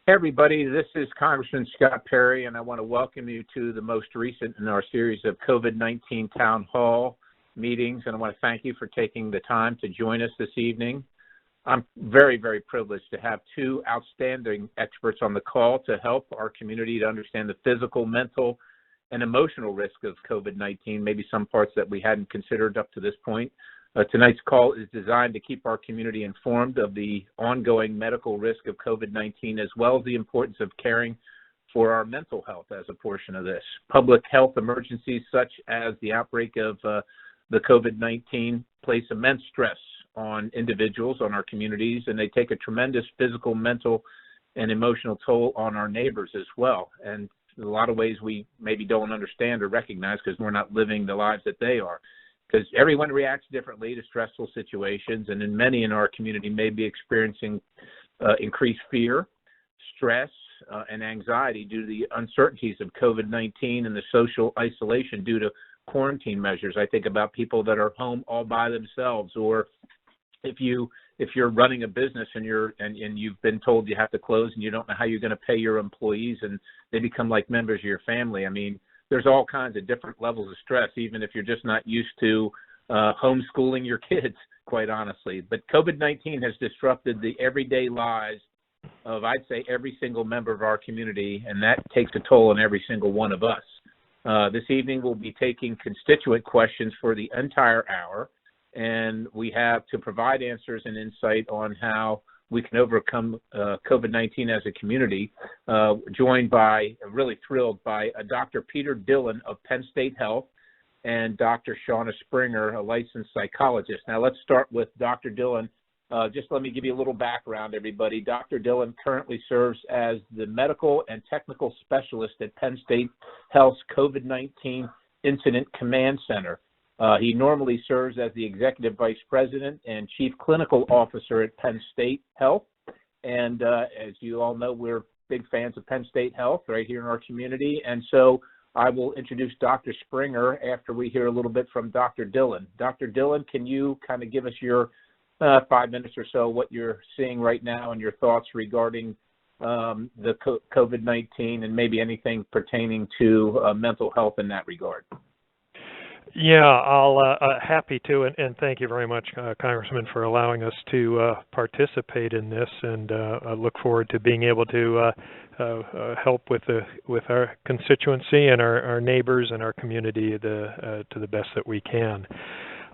Hey everybody, this is Congressman Scott Perry, and I want to welcome you to the most recent in our series of COVID-19 Town Hall meetings, and I want to thank you for taking the time to join us this evening. I'm very, very privileged to have two outstanding experts on the call to help our community to understand the physical, mental, and emotional risk of COVID-19, maybe some parts that we hadn't considered up to this point. Tonight's call is designed to keep our community informed of the ongoing medical risk of COVID-19, as well as the importance of caring for our mental health as a portion of this. Public health emergencies such as the outbreak of the COVID-19 place immense stress on individuals, on our communities, and they take a tremendous physical, mental, and emotional toll on our neighbors as well. And in a lot of ways we maybe don't understand or recognize because we're not living the lives that they are. Because everyone reacts differently to stressful situations, and in many in our community may be experiencing increased fear, stress, and anxiety due to the uncertainties of COVID-19 and the social isolation due to quarantine measures. I think about people that are home all by themselves, or if you're running a business and you've been told you have to close and you don't know how you're going to pay your employees, and they become like members of your family. I mean, there's all kinds of different levels of stress, even if you're just not used to homeschooling your kids, quite honestly. But COVID-19 has disrupted the everyday lives of, I'd say, every single member of our community, and that takes a toll on every single one of us. This evening we'll be taking constituent questions for the entire hour, and we have to provide answers and insight on how we can overcome COVID-19 as a community, joined by, really thrilled by Dr. Peter Dillon of Penn State Health and Dr. Shauna Springer, a licensed psychologist. Now let's start with Dr. Dillon. Just let me give you a little background, everybody. Dr. Dillon currently serves as the medical and technical specialist at Penn State Health's COVID-19 Incident Command Center. He normally serves as the Executive Vice President and Chief Clinical Officer at Penn State Health. And as you all know, we're big fans of Penn State Health right here in our community. And so I will introduce Dr. Springer after we hear a little bit from Dr. Dillon. Dr. Dillon, can you kind of give us your 5 minutes or so, what you're seeing right now and your thoughts regarding the COVID-19 and maybe anything pertaining to mental health in that regard? Yeah, I'll happy to, and thank you very much, Congressman, for allowing us to participate in this, and I look forward to being able to help with our constituency and our neighbors and our community to the best that we can.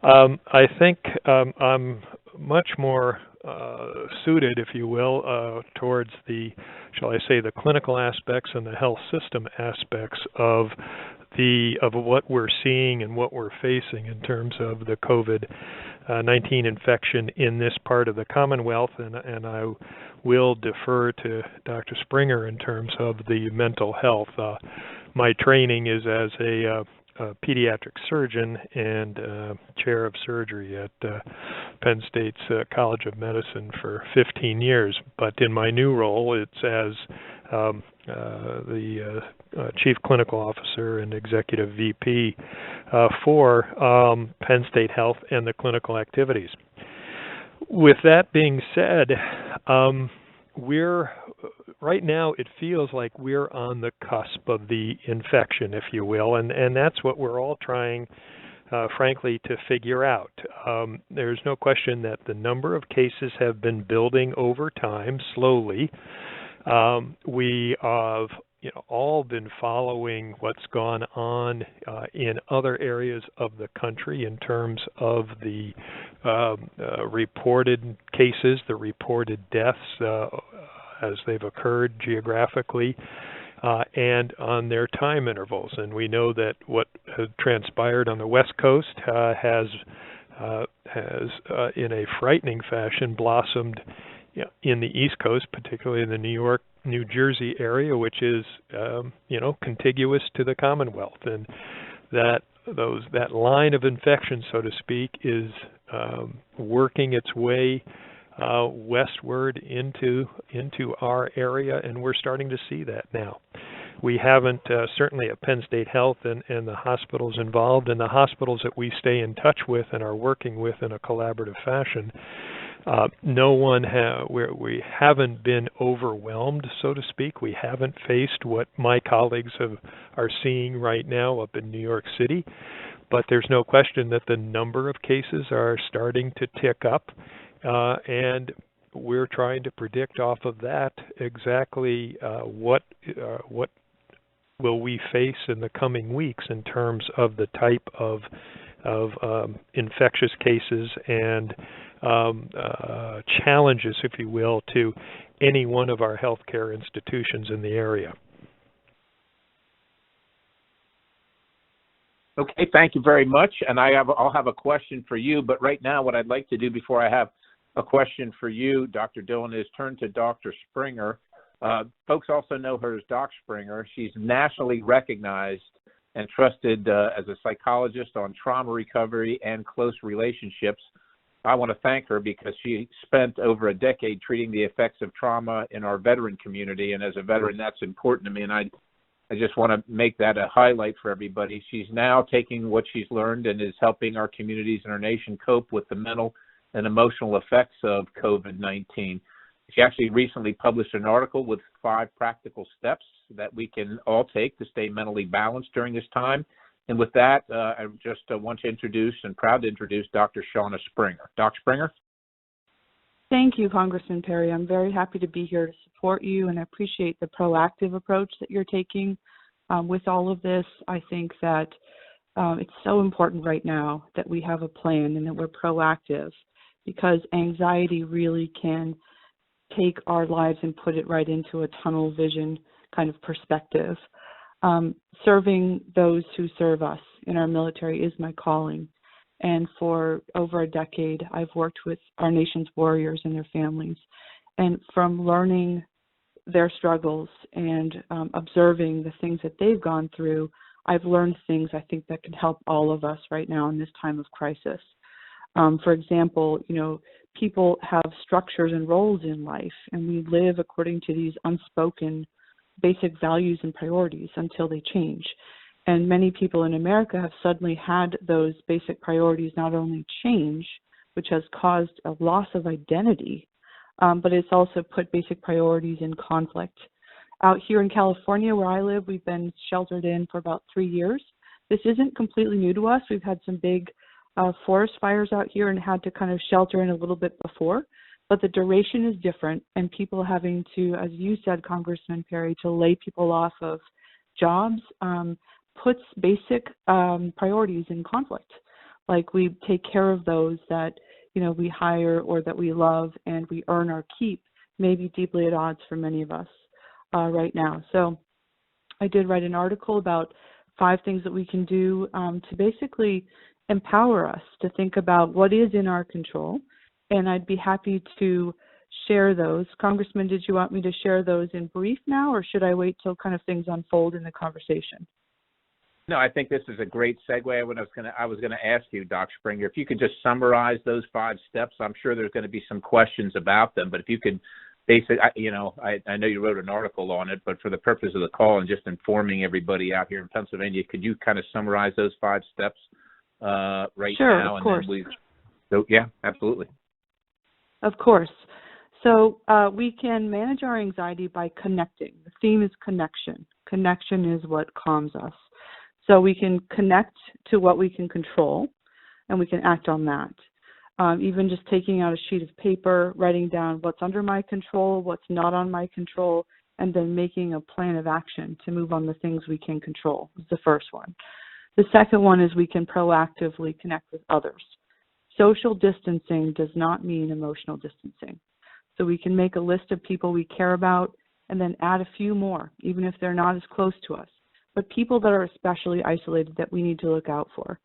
I think I'm much more suited, if you will, towards the, shall I say, the clinical aspects and the health system aspects of what we're seeing and what we're facing in terms of the COVID-19 infection in this part of the Commonwealth, and I will defer to Dr. Springer in terms of the mental health. My training is as a pediatric surgeon and chair of surgery at Penn State's College of Medicine for 15 years, but in my new role it's as the Chief Clinical Officer and Executive VP for Penn State Health and the clinical activities. With that being said, right now it feels like we're on the cusp of the infection, if you will, and that's what we're all trying, frankly, to figure out. There's no question that the number of cases have been building over time, slowly. We have all been following what's gone on in other areas of the country in terms of the reported cases, the reported deaths as they've occurred geographically, and on their time intervals. And we know that what has transpired on the West Coast has in a frightening fashion blossomed in the East Coast, particularly in the New York, New Jersey area, which is contiguous to the Commonwealth, and that line of infection, so to speak, is working its way westward into our area, and we're starting to see that now. We haven't, certainly at Penn State Health and the hospitals involved, and the hospitals that we stay in touch with and are working with in a collaborative fashion, No one we haven't been overwhelmed, so to speak. We haven't faced what my colleagues are seeing right now up in New York City, but there's no question that the number of cases are starting to tick up, and we're trying to predict off of that exactly what will we face in the coming weeks in terms of the type of infectious cases and challenges, if you will, to any one of our healthcare institutions in the area. Okay, thank you very much. And I'll have a question for you, but right now what I'd like to do before I have a question for you, Dr. Dillon, is turn to Dr. Springer. Folks also know her as Doc Springer. She's nationally recognized and trusted as a psychologist on trauma recovery and close relationships. I want to thank her because she spent over a decade treating the effects of trauma in our veteran community, and as a veteran, that's important to me, and I just want to make that a highlight for everybody. She's now taking what she's learned and is helping our communities and our nation cope with the mental and emotional effects of COVID-19. She actually recently published an article with 5 practical steps that we can all take to stay mentally balanced during this time. And with that, I just want to introduce and proud to introduce Dr. Shauna Springer. Dr. Springer? Thank you, Congressman Perry. I'm very happy to be here to support you, and I appreciate the proactive approach that you're taking with all of this. I think that it's so important right now that we have a plan and that we're proactive, because anxiety really can take our lives and put it right into a tunnel vision kind of perspective. Serving those who serve us in our military is my calling. And for over a decade, I've worked with our nation's warriors and their families. And from learning their struggles and observing the things that they've gone through, I've learned things I think that can help all of us right now in this time of crisis. For example, people have structures and roles in life, and we live according to these unspoken basic values and priorities until they change. And many people in America have suddenly had those basic priorities not only change, which has caused a loss of identity, but it's also put basic priorities in conflict. Out here in California, where I live, we've been sheltered in for about 3 years. This isn't completely new to us. We've had some big forest fires out here and had to kind of shelter in a little bit before, but the duration is different, and people having to, as you said, Congressman Perry, to lay people off of jobs puts basic priorities in conflict. Like, we take care of those that we hire or that we love and we earn our keep, may be deeply at odds for many of us right now. So I did write an article about 5 things that we can do to basically empower us to think about what is in our control, and I'd be happy to share those. Congressman, did you want me to share those in brief now, or should I wait till kind of things unfold in the conversation? No, I think this is a great segue. I was going to ask you, Dr. Springer, if you could just summarize those 5 steps. I'm sure there's going to be some questions about them, but if you could basically, I know you wrote an article on it, but for the purpose of the call and just informing everybody out here in Pennsylvania, could you kind of summarize those 5 steps right sure, now? Of course. Yeah, absolutely. Of course. So we can manage our anxiety by connecting. The theme is connection. Connection is what calms us. So we can connect to what we can control, and we can act on that. Even just taking out a sheet of paper, writing down what's under my control, what's not on my control, and then making a plan of action to move on the things we can control is the first one. The second one is we can proactively connect with others. Social distancing does not mean emotional distancing. So we can make a list of people we care about and then add a few more, even if they're not as close to us, but people that are especially isolated that we need to look out for.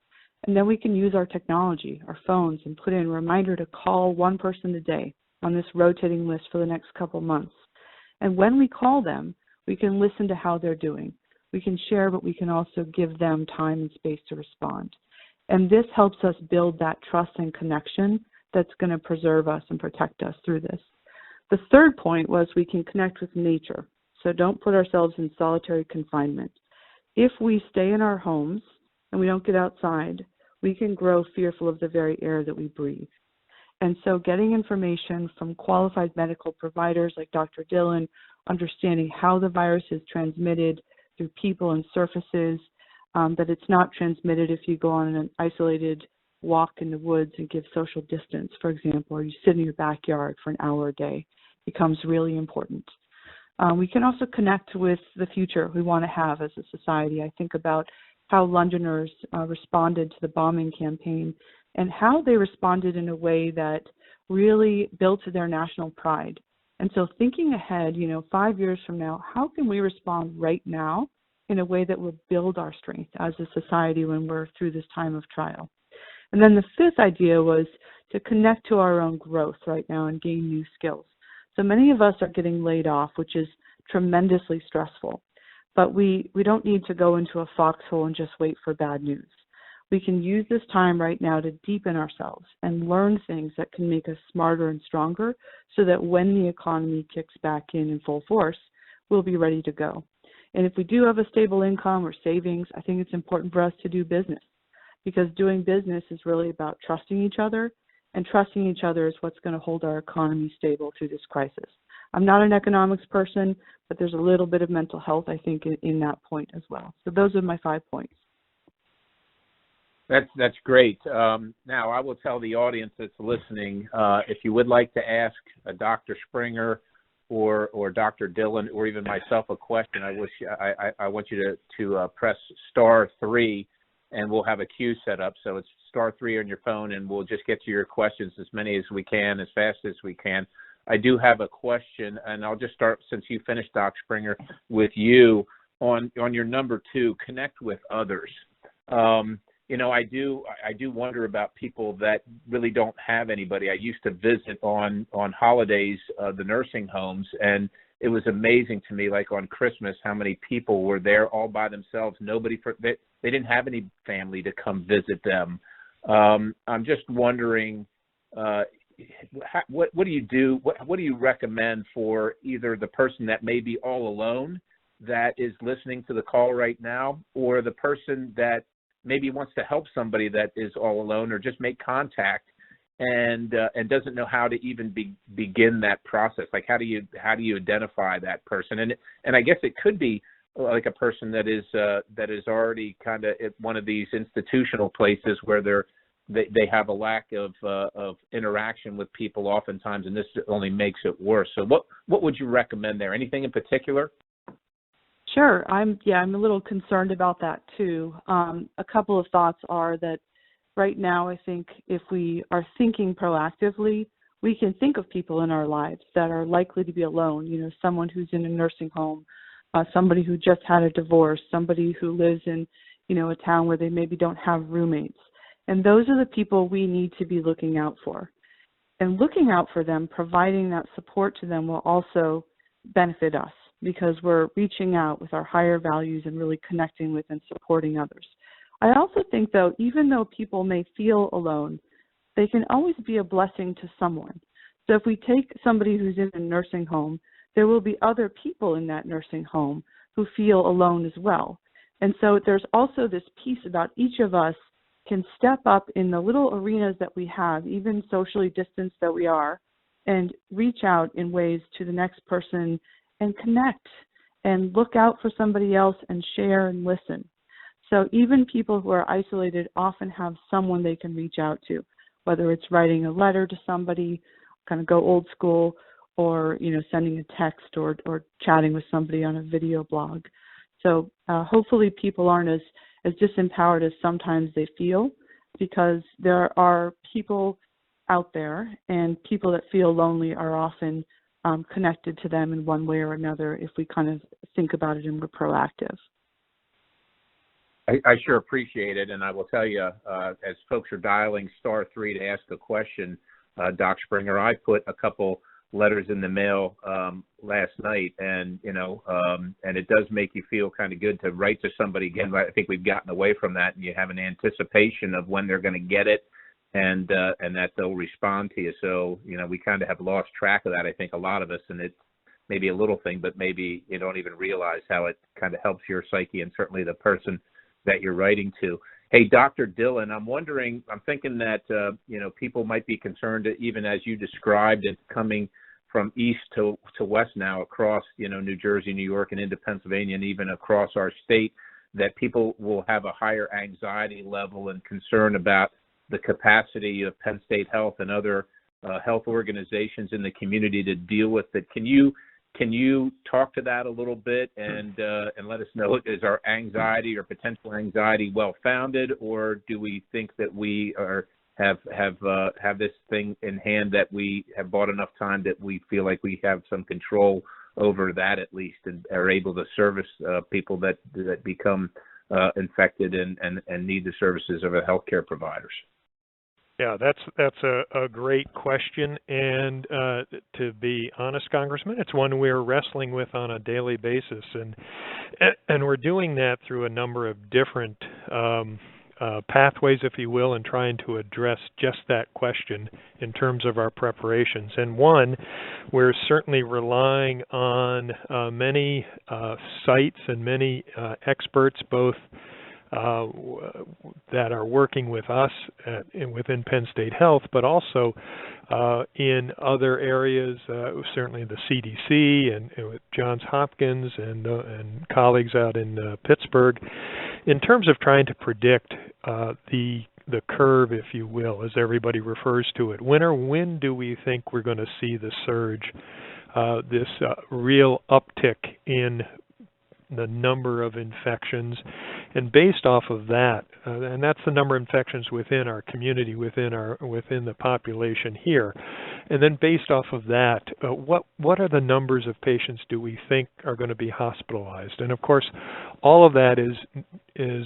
And then we can use our technology, our phones, and put in a reminder to call one person a day on this rotating list for the next couple months. And when we call them, we can listen to how they're doing. We can share, but we can also give them time and space to respond. And this helps us build that trust and connection that's going to preserve us and protect us through this. The third point was we can connect with nature. So don't put ourselves in solitary confinement. If we stay in our homes and we don't get outside, we can grow fearful of the very air that we breathe. And so getting information from qualified medical providers like Dr. Dillon, understanding how the virus is transmitted through people and surfaces, that it's not transmitted if you go on an isolated walk in the woods and give social distance, for example, or you sit in your backyard for an hour a day, becomes really important. We can also connect with the future we want to have as a society. I think about how Londoners responded to the bombing campaign and how they responded in a way that really built their national pride. And so thinking ahead, 5 years from now, how can we respond right now in a way that will build our strength as a society when we're through this time of trial? And then the fifth idea was to connect to our own growth right now and gain new skills. So many of us are getting laid off, which is tremendously stressful. But we don't need to go into a foxhole and just wait for bad news. We can use this time right now to deepen ourselves and learn things that can make us smarter and stronger so that when the economy kicks back in full force, we'll be ready to go. And if we do have a stable income or savings, I think it's important for us to do business, because doing business is really about trusting each other, and trusting each other is what's going to hold our economy stable through this crisis. I'm not an economics person, but there's a little bit of mental health, I think, in that point as well. So those are my 5 points. That's great. Now, I will tell the audience that's listening, if you would like to ask Dr. Springer or Dr. Dillon or even myself a question, I want you to press *3, and we'll have a queue set up. So it's *3 on your phone, and we'll just get to your questions, as many as we can, as fast as we can. I do have a question, and I'll just start, since you finished, Dr. Springer, with you on your number 2, connect with others. I do wonder about people that really don't have anybody. I used to visit on holidays the nursing homes, and it was amazing to me, like on Christmas, how many people were there all by themselves. They didn't have any family to come visit them. I'm just wondering, what do you do? What do you recommend for either the person that may be all alone that is listening to the call right now, or the person that maybe wants to help somebody that is all alone, or just make contact and doesn't know how to even begin that process? Like, how do you identify that person? And I guess it could be like a person that is already kind of at one of these institutional places where they have a lack of interaction with people oftentimes, and this only makes it worse. So what would you recommend there? Anything in particular? Sure. I'm a little concerned about that too. A couple of thoughts are that right now, I think if we are thinking proactively, we can think of people in our lives that are likely to be alone. Someone who's in a nursing home, somebody who just had a divorce, somebody who lives in, a town where they maybe don't have roommates. And those are the people we need to be looking out for. And looking out for them, providing that support to them will also benefit us, because we're reaching out with our higher values and really connecting with and supporting others. I also think, though, even though people may feel alone, they can always be a blessing to someone. So if we take somebody who's in a nursing home, there will be other people in that nursing home who feel alone as well. And so there's also this piece about each of us can step up in the little arenas that we have, even socially distanced that we are, and reach out in ways to the next person and connect and look out for somebody else and share and listen. So even people who are isolated often have someone they can reach out to, whether it's writing a letter to somebody, kind of go old school, or sending a text or chatting with somebody on a video blog. So hopefully people aren't as disempowered as sometimes they feel, because there are people out there, and people that feel lonely are often connected to them in one way or another if we kind of think about it and we're proactive. I sure appreciate it, and I will tell you, as folks are dialing *3 to ask a question, Doc Springer, I put a couple letters in the mail last night, and and it does make you feel kind of good to write to somebody again. I think we've gotten away from that, and you have an anticipation of when they're going to get it, and that they'll respond to you. So we kind of have lost track of that, I think, a lot of us, and it's maybe a little thing, but maybe you don't even realize how it kind of helps your psyche and certainly the person that you're writing to. Hey, Dr. Dillon, I'm thinking that, people might be concerned that even as you described it, coming from east to west now across, New Jersey, New York, and into Pennsylvania, and even across our state, that people will have a higher anxiety level and concern about the capacity of Penn State Health and other health organizations in the community to deal with it. Can you talk to that a little bit and let us know, is our anxiety or potential anxiety well-founded, or do we think that we have this thing in hand, that we have bought enough time that we feel like we have some control over that at least, and are able to service people that become infected and need the services of our healthcare providers? Yeah, that's a great question, and to be honest, Congressman, it's one we're wrestling with on a daily basis, and we're doing that through a number of different pathways, if you will, and trying to address just that question in terms of our preparations. And one, we're certainly relying on many sites and many experts, both that are working with us within Penn State Health, but also in other areas, certainly the CDC and with Johns Hopkins and colleagues out in Pittsburgh, in terms of trying to predict the curve, if you will, as everybody refers to it. When do we think we're going to see the surge, this real uptick in the number of infections, and based off of that, and that's the number of infections within our community, within the population here, and then based off of that, what are the numbers of patients do we think are going to be hospitalized? And of course, all of that is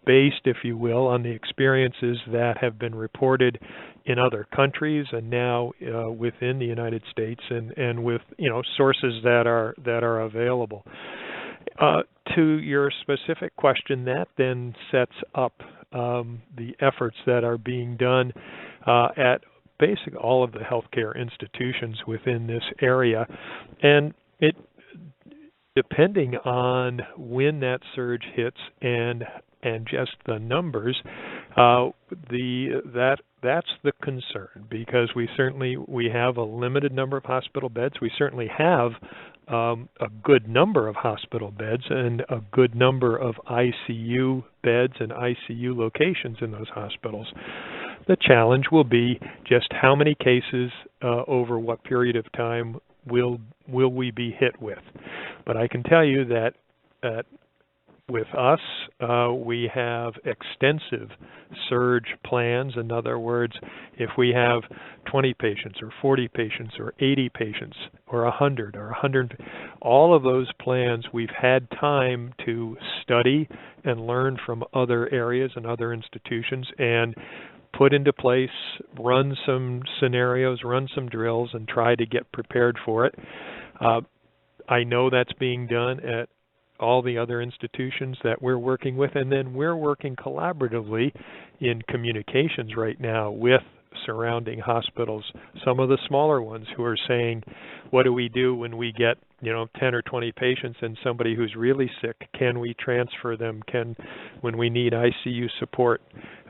based, if you will, on the experiences that have been reported in other countries and now within the United States, and with sources that are available. To your specific question, that then sets up the efforts that are being done at basically all of the healthcare institutions within this area, and it, depending on when that surge hits and just the numbers, that's the concern, because we have a limited number of hospital beds. We certainly have a good number of hospital beds and a good number of ICU beds and ICU locations in those hospitals. The challenge will be just how many cases over what period of time will we be hit with. But I can tell you that with us, we have extensive surge plans. In other words, if we have 20 patients or 40 patients or 80 patients or 100 or 100, all of those plans we've had time to study and learn from other areas and other institutions and put into place, run some scenarios, run some drills, and try to get prepared for it. I know that's being done at all the other institutions that we're working with, and then we're working collaboratively in communications right now with surrounding hospitals, some of the smaller ones who are saying, what do we do when we get 10 or 20 patients and somebody who's really sick? Can we transfer them? When we need ICU support,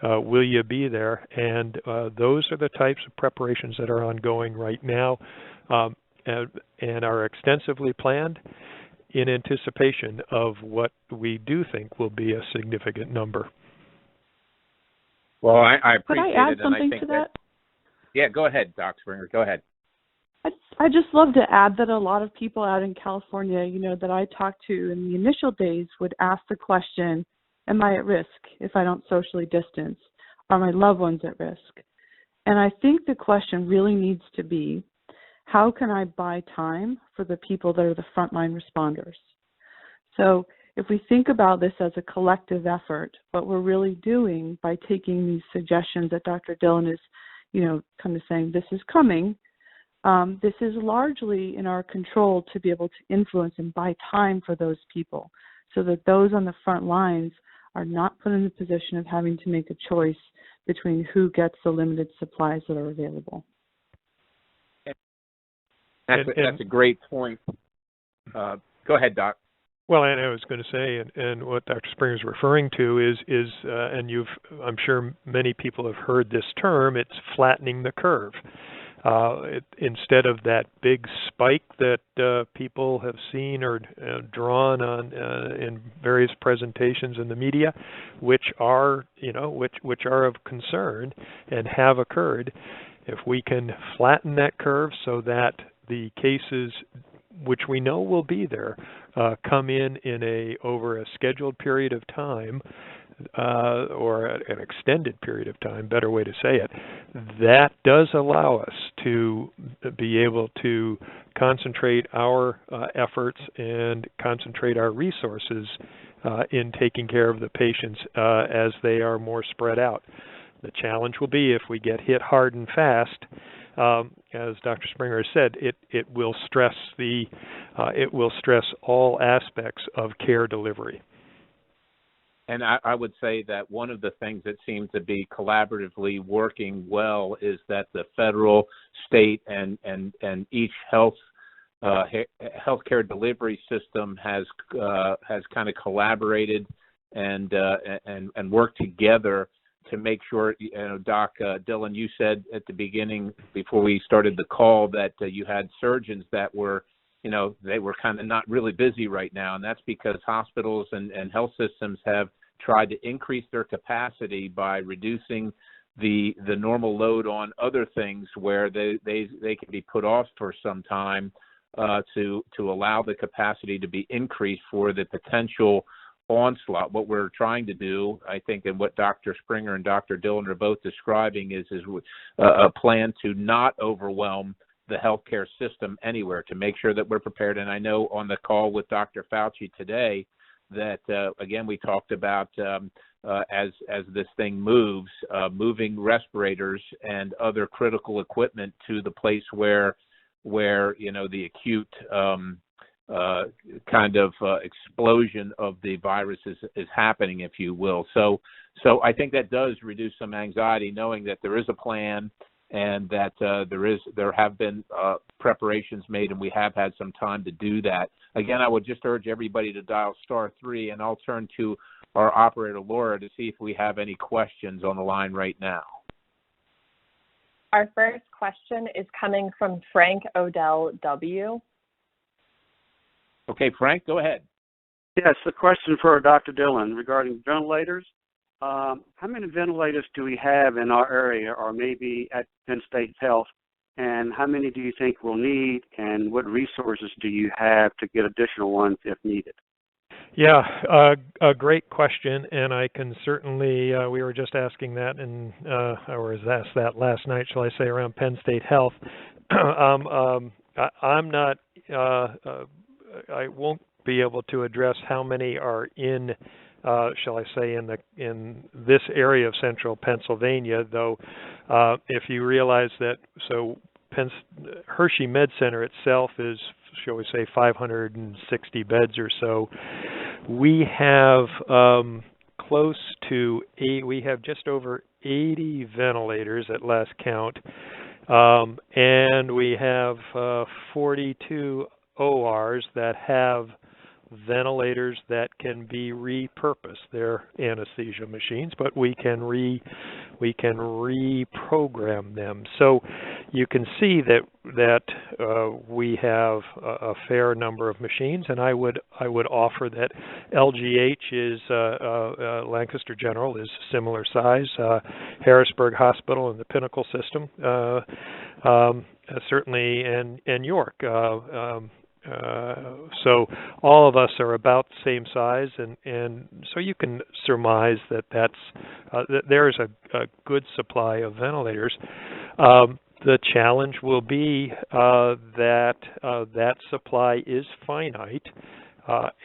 will you be there? And those are the types of preparations that are ongoing right now and are extensively planned in anticipation of what we do think will be a significant number. Well, I appreciate it. Could I add something to that? Yeah, go ahead, Doc Springer. Go ahead. I just love to add that a lot of people out in California, that I talked to in the initial days would ask the question, am I at risk if I don't socially distance? Are my loved ones at risk? And I think the question really needs to be, how can I buy time for the people that are the frontline responders? So if we think about this as a collective effort, what we're really doing by taking these suggestions that Dr. Dillon is, kind of saying, this is coming, this is largely in our control to be able to influence and buy time for those people so that those on the front lines are not put in the position of having to make a choice between who gets the limited supplies that are available. That's a great point. Go ahead, Doc. Well, and I was going to say, and what Dr. Springer is referring to is, and I'm sure many people have heard this term, it's flattening the curve. Instead of that big spike that people have seen or drawn on in various presentations in the media, which are of concern and have occurred, if we can flatten that curve so that the cases, which we know will be there, come in over a scheduled period of time, or an extended period of time, better way to say it, that does allow us to be able to concentrate our efforts and concentrate our resources in taking care of the patients as they are more spread out. The challenge will be if we get hit hard and fast. As Dr. Springer has said, it will stress all aspects of care delivery. And I would say that one of the things that seems to be collaboratively working well is that the federal, state, and each healthcare delivery system has kind of collaborated and worked together to make sure. Doc Dillon, you said at the beginning before we started the call that you had surgeons that were, they were kind of not really busy right now, and that's because hospitals and health systems have tried to increase their capacity by reducing the normal load on other things where they can be put off for some time to allow the capacity to be increased for the potential onslaught. What we're trying to do, I think, and what Dr. Springer and Dr. Dillon are both describing is a plan to not overwhelm the healthcare system anywhere, to make sure that we're prepared. And I know on the call with Dr. Fauci today that, again, we talked about as this thing moves, moving respirators and other critical equipment to the place where the acute kind of explosion of the virus is happening, if you will. So I think that does reduce some anxiety, knowing that there is a plan and that there have been preparations made, and we have had some time to do that. Again, I would just urge everybody to dial *3, and I'll turn to our operator, Laura, to see if we have any questions on the line right now. Our first question is coming from Frank Odell W. Okay, Frank, go ahead. Yes, a question for Dr. Dillon regarding ventilators. How many ventilators do we have in our area, or maybe at Penn State Health, and how many do you think we'll need, and what resources do you have to get additional ones if needed? Yeah, a great question, and I can certainly, we were just asking that, or was asked that last night, shall I say, around Penn State Health. I'm not, I won't be able to address how many are in, shall I say, in this area of central Pennsylvania, though if you realize that, so Hershey Med Center itself is, shall we say, 560 beds or so. We have we have just over 80 ventilators at last count, and we have 42 ORs that have ventilators that can be repurposed. They're anesthesia machines, but we can reprogram them. So you can see that we have a fair number of machines, and I would offer that LGH is Lancaster General is similar size. Harrisburg Hospital and the Pinnacle System certainly, and York. So all of us are about the same size, and so you can surmise that that there's a good supply of ventilators. The challenge will be that supply is finite,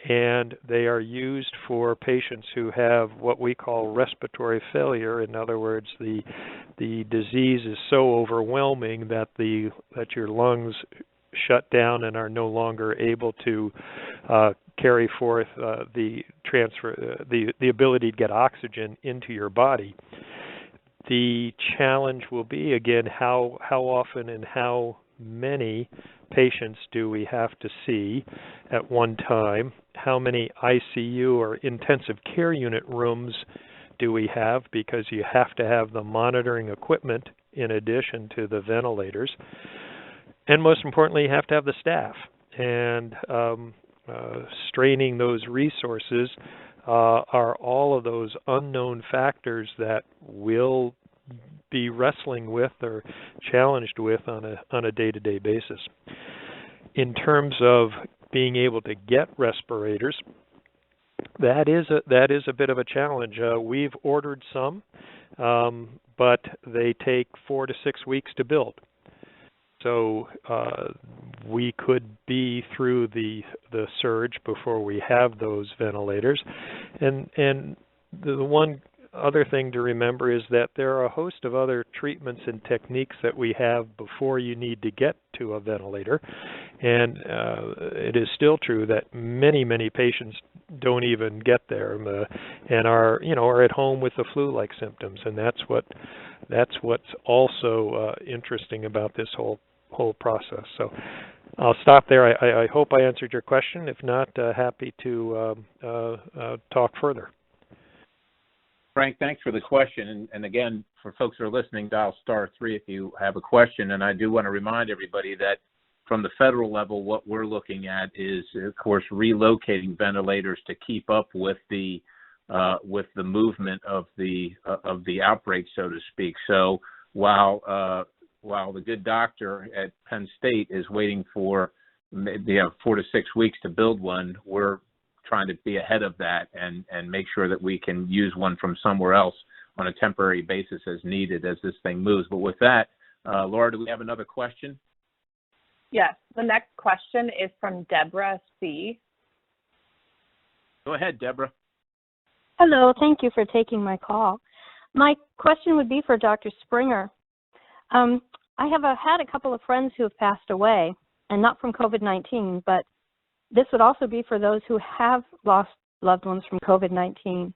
and they are used for patients who have what we call respiratory failure. In other words, the disease is so overwhelming that your lungs shut down and are no longer able to carry forth the ability to get oxygen into your body. The challenge will be, again, how often and how many patients do we have to see at one time? How many ICU or intensive care unit rooms do we have, because you have to have the monitoring equipment in addition to the ventilators. And most importantly, you have to have the staff. And straining those resources are all of those unknown factors that we'll be wrestling with or challenged with on a day-to-day basis. In terms of being able to get respirators, that is a bit of a challenge. We've ordered some, but they take 4 to 6 weeks to build. So we could be through the surge before we have those ventilators. And the one other thing to remember is that there are a host of other treatments and techniques that we have before you need to get to a ventilator. And it is still true that many patients don't even get there and are at home with the flu-like symptoms. And that's what's also interesting about this whole process. So I'll stop there. I hope I answered your question. If not, happy to talk further. Frank, thanks for the question. And again, for folks who are listening, dial *3 if you have a question. And I do want to remind everybody that from the federal level, what we're looking at is, of course, relocating ventilators to keep up with the movement of the outbreak, so to speak. So while the good doctor at Penn State is waiting for 4 to 6 weeks to build one, we're trying to be ahead of that and make sure that we can use one from somewhere else on a temporary basis as needed as this thing moves. But with that, Laura, do we have another question? Yes. The next question is from Deborah C. Go ahead, Deborah. Hello. Thank you for taking my call. My question would be for Dr. Springer. I have had a couple of friends who have passed away, and not from COVID-19, but this would also be for those who have lost loved ones from COVID-19.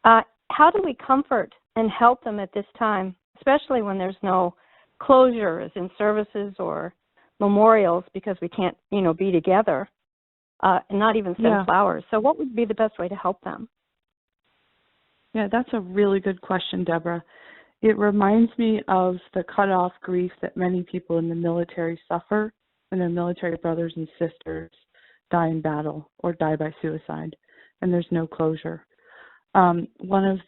How do we comfort and help them at this time, especially when there's no closures in services or memorials because we can't, be together, and not even send flowers? So what would be the best way to help them? Yeah, that's a really good question, Deborah. It reminds me of the cut-off grief that many people in the military suffer when their military brothers and sisters die in battle or die by suicide, and there's no closure. One of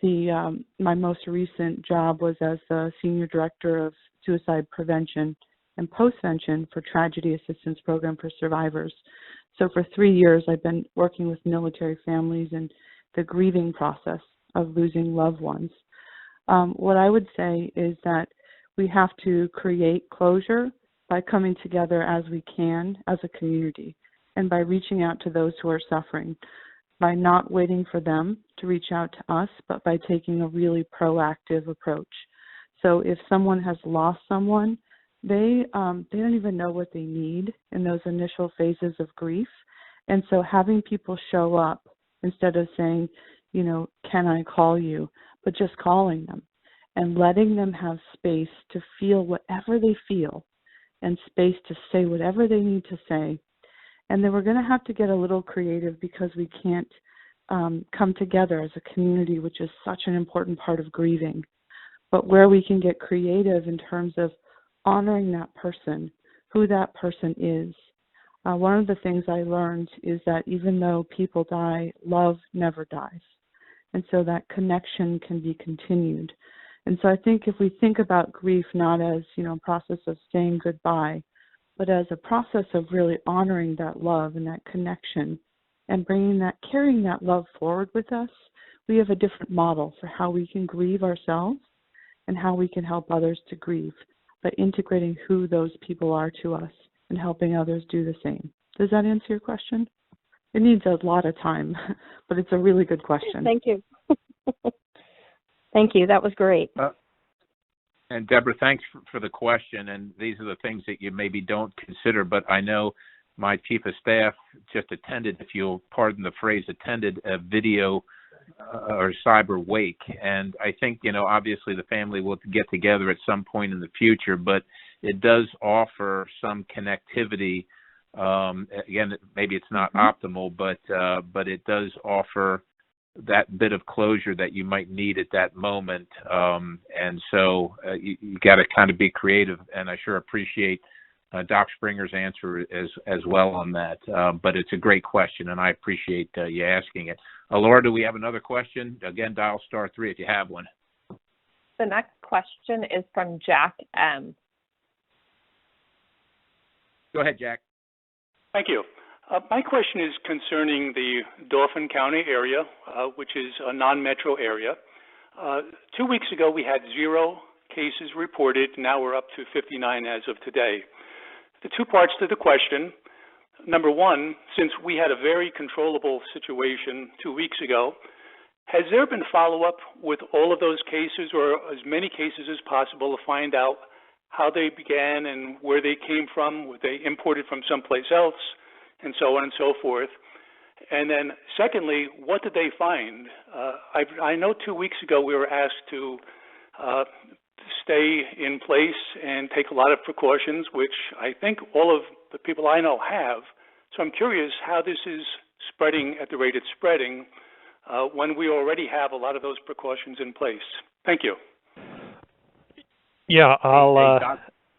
my most recent job was as the Senior Director of Suicide Prevention and Postvention for Tragedy Assistance Program for Survivors. So for 3 years, I've been working with military families in the grieving process of losing loved ones. What I would say is that we have to create closure by coming together as we can as a community and by reaching out to those who are suffering, by not waiting for them to reach out to us, but by taking a really proactive approach. So if someone has lost someone, they don't even know what they need in those initial phases of grief. And so having people show up instead of saying, can I call you, but just calling them and letting them have space to feel whatever they feel and space to say whatever they need to say. And then we're going to have to get a little creative because we can't come together as a community, which is such an important part of grieving. But where we can get creative in terms of honoring that person, who that person is. One of the things I learned is that even though people die, love never dies. And so that connection can be continued. And so I think if we think about grief not as, a process of saying goodbye, but as a process of really honoring that love and that connection and carrying that love forward with us, we have a different model for how we can grieve ourselves and how we can help others to grieve, by integrating who those people are to us and helping others do the same. Does that answer your question? It needs a lot of time, but it's a really good question. Thank you. Thank you. That was great. And Deborah, thanks for the question. And these are the things that you maybe don't consider, but I know my chief of staff just attended, if you'll pardon the phrase, attended a video or cyber wake. And I think, obviously the family will get together at some point in the future, but it does offer some connectivity. Again, maybe it's not optimal, but it does offer that bit of closure that you might need at that moment. And so you got to kind of be creative, and I sure appreciate Doc Springer's answer as well on that. But it's a great question, and I appreciate you asking it. Laura, do we have another question? Again, dial *3 if you have one. The next question is from Jack M. Go ahead, Jack. Thank you. My question is concerning the Dauphin County area, which is a non-metro area. 2 weeks ago, we had 0 cases reported. Now we're up to 59 as of today. The 2 parts to the question. Number one, since we had a very controllable situation 2 weeks ago, has there been follow-up with all of those cases, or as many cases as possible, to find out how they began and where they came from? Were they imported from someplace else, and so on and so forth? And then secondly, what did they find? I know 2 weeks ago we were asked to stay in place and take a lot of precautions, which I think all of the people I know have. So I'm curious how this is spreading at the rate it's spreading when we already have a lot of those precautions in place. Thank you. Yeah, I'll...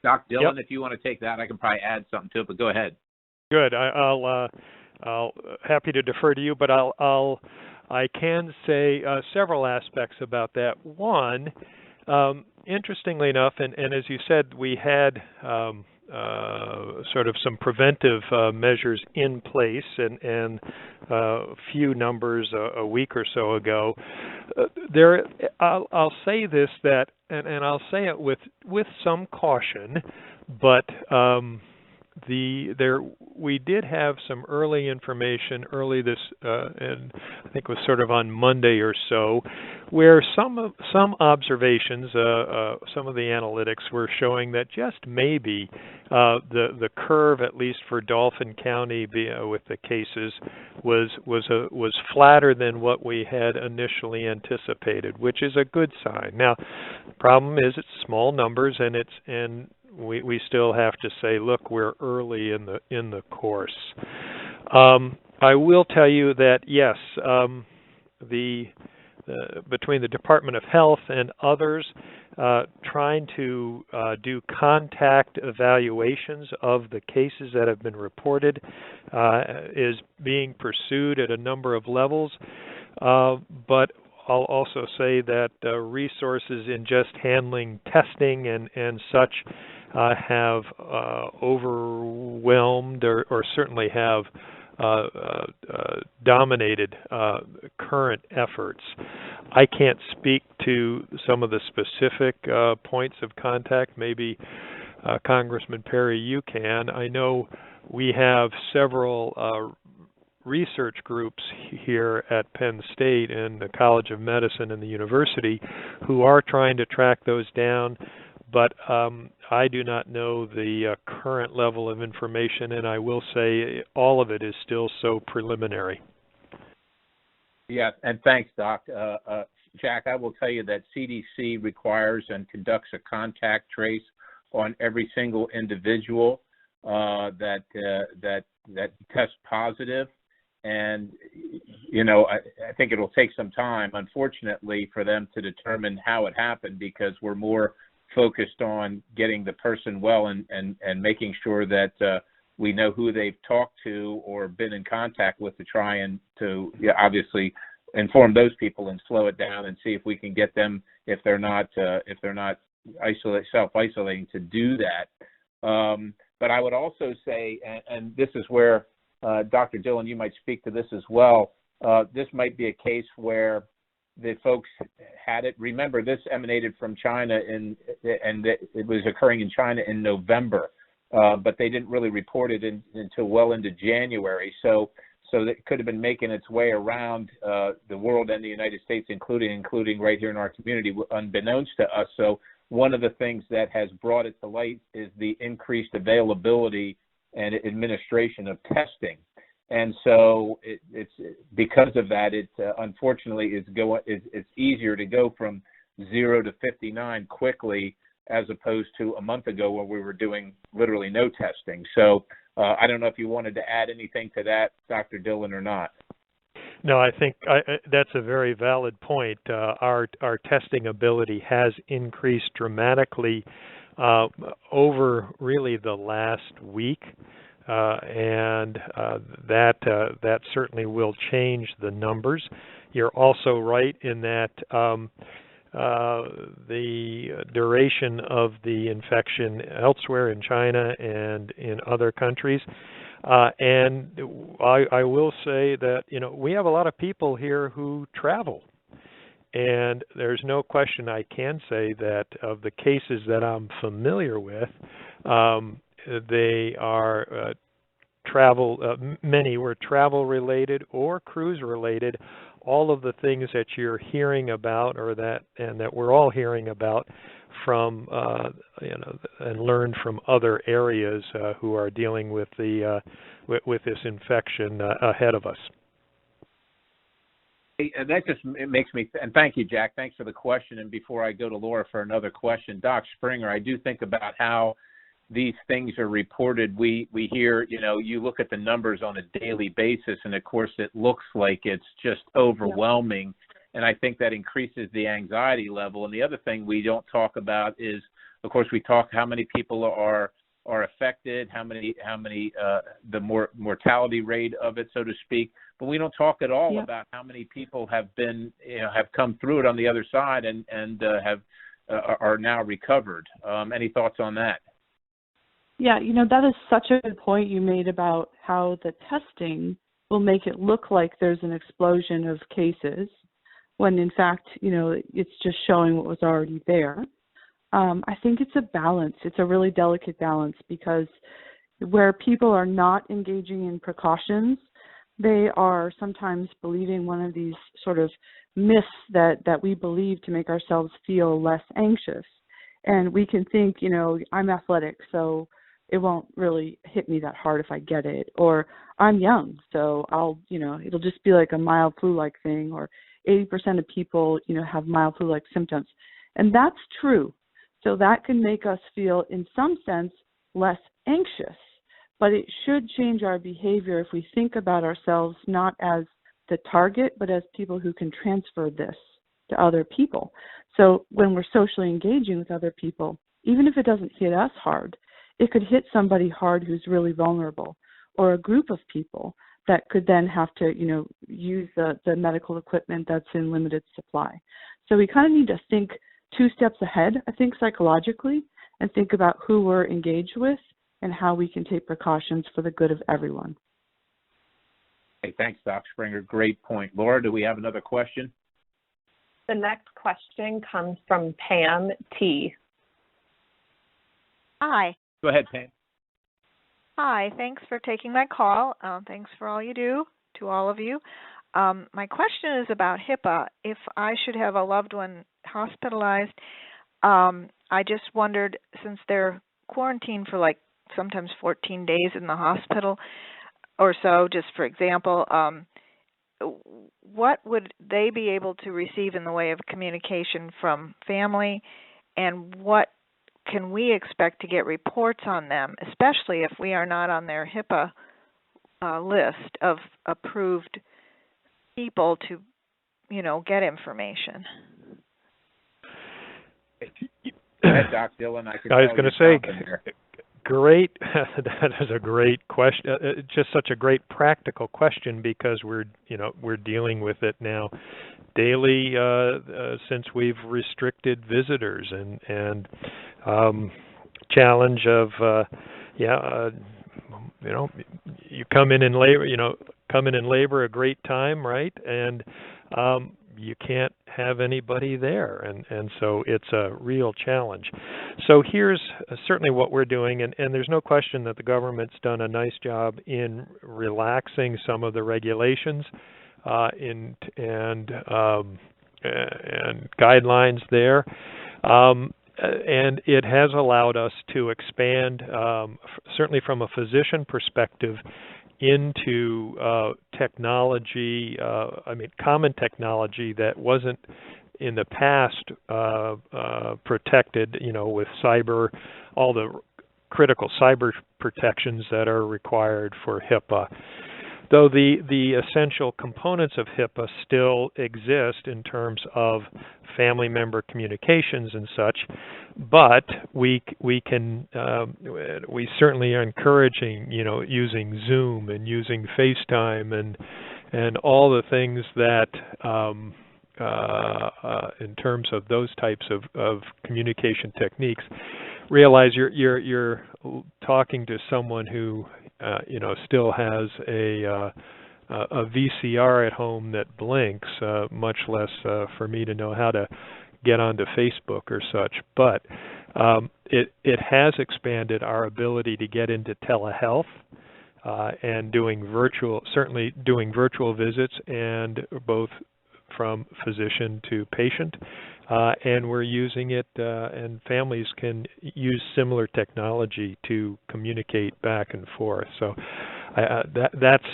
Doc Dillon, Yep. if you want to take that, I can probably add something to it, but go ahead. Good. I'll happy to defer to you, but I can say several aspects about that. One, interestingly enough, and as you said, we had sort of some preventive measures in place, and few numbers a week or so ago. I'll say this, that, and I'll say it with some caution, but we did have some early information this, and I think it was sort of on Monday or so, where some observations, some of the analytics were showing that just maybe the curve, at least for Dauphin County with the cases, was flatter than what we had initially anticipated, which is a good sign. Now, the problem is it's small numbers, and we still have to say, look, we're early in the course. I will tell you that yes, between the Department of Health and others trying to do contact evaluations of the cases that have been reported is being pursued at a number of levels, but I'll also say that resources in just handling testing and such have overwhelmed or certainly have dominated current efforts. I can't speak to some of the specific points of contact. Maybe Congressman Perry, you can. I know we have several research groups here at Penn State and the College of Medicine and the university who are trying to track those down, but I do not know the current level of information, and I will say all of it is still so preliminary. Yeah, and thanks, Doc. Jack, I will tell you that CDC requires and conducts a contact trace on every single individual that tests positive. And, you know, I think it'll take some time, unfortunately, for them to determine how it happened, because we're more focused on getting the person well and making sure that we know who they've talked to or been in contact with to try and to obviously inform those people and slow it down and see if we can get them, if they're not self-isolating, to do that. But I would also say, and this is where Dr. Dillon, you might speak to this as well. This might be a case where the folks had it. Remember, this emanated from China, and it was occurring in China in November, but they didn't really report it until well into January. So it could have been making its way around the world and the United States, including right here in our community, unbeknownst to us. So one of the things that has brought it to light is the increased availability and administration of testing. And so it's because of that, it unfortunately it's easier to go from 0 to 59 quickly as opposed to a month ago where we were doing literally no testing. So I don't know if you wanted to add anything to that, Dr. Dillon, or not. No, I think that's a very valid point. Our testing ability has increased dramatically over really the last week, and that certainly will change the numbers. You're also right in that the duration of the infection elsewhere in China and in other countries. And I will say that, we have a lot of people here who travel. And there's no question I can say that of the cases that I'm familiar with, they are many were travel related or cruise related. All of the things that you're hearing about, and that we're all hearing about from, and learned from other areas who are dealing with with this infection ahead of us. And that just makes me, and thank you, Jack. Thanks for the question. And before I go to Laura for another question, Doc Springer, I do think about how these things are reported. We hear, you look at the numbers on a daily basis, and of course it looks like it's just overwhelming. And I think that increases the anxiety level. And the other thing we don't talk about is, of course, we talk how many people are affected, how many the mortality rate of it, so to speak. But we don't talk at all about how many people have been, have come through it on the other side and are now recovered. Any thoughts on that? Yeah, that is such a good point you made about how the testing will make it look like there's an explosion of cases, when in fact, it's just showing what was already there. I think it's a balance. It's a really delicate balance, because where people are not engaging in precautions, they are sometimes believing one of these sort of myths that we believe to make ourselves feel less anxious. And we can think, I'm athletic, so it won't really hit me that hard if I get it. Or I'm young, so it'll just be like a mild flu-like thing. Or 80% of people, have mild flu-like symptoms. And that's true. So that can make us feel, in some sense, less anxious. But it should change our behavior if we think about ourselves not as the target, but as people who can transfer this to other people. So when we're socially engaging with other people, even if it doesn't hit us hard, it could hit somebody hard who's really vulnerable, or a group of people that could then have to, use the medical equipment that's in limited supply. So we kind of need to think 2 steps ahead, I think, psychologically, and think about who we're engaged with and how we can take precautions for the good of everyone. Hey, thanks, Doc Springer. Great point. Laura, do we have another question? The next question comes from Pam T. Hi. Go ahead, Pam. Hi. Thanks for taking my call. Thanks for all you do, to all of you. My question is about HIPAA. If I should have a loved one hospitalized, I just wondered, since they're quarantined for sometimes 14 days in the hospital or so, just for example, what would they be able to receive in the way of communication from family, and what can we expect to get reports on them, especially if we are not on their HIPAA list of approved people to, get information? Doc Dillon, I was going to say, great. That is a great question. Just such a great practical question, because we're dealing with it now daily since we've restricted visitors, and challenge of you come in labor a great time, right? And you can't have anybody there, and so it's a real challenge. So here's certainly what we're doing, and there's no question that the government's done a nice job in relaxing some of the regulations and guidelines there. And it has allowed us to expand, certainly from a physician perspective, into technology, common technology that wasn't in the past protected, with cyber, all the critical cyber protections that are required for HIPAA. Though the essential components of HIPAA still exist in terms of family member communications and such, but we certainly are encouraging, using Zoom and using FaceTime and all the things that in terms of those types of communication techniques. Realize you're talking to someone who still has a VCR at home that blinks, much less for me to know how to get onto Facebook or such. But it has expanded our ability to get into telehealth and doing virtual visits, and both from physician to patient. And we're using it, and families can use similar technology to communicate back and forth. So that's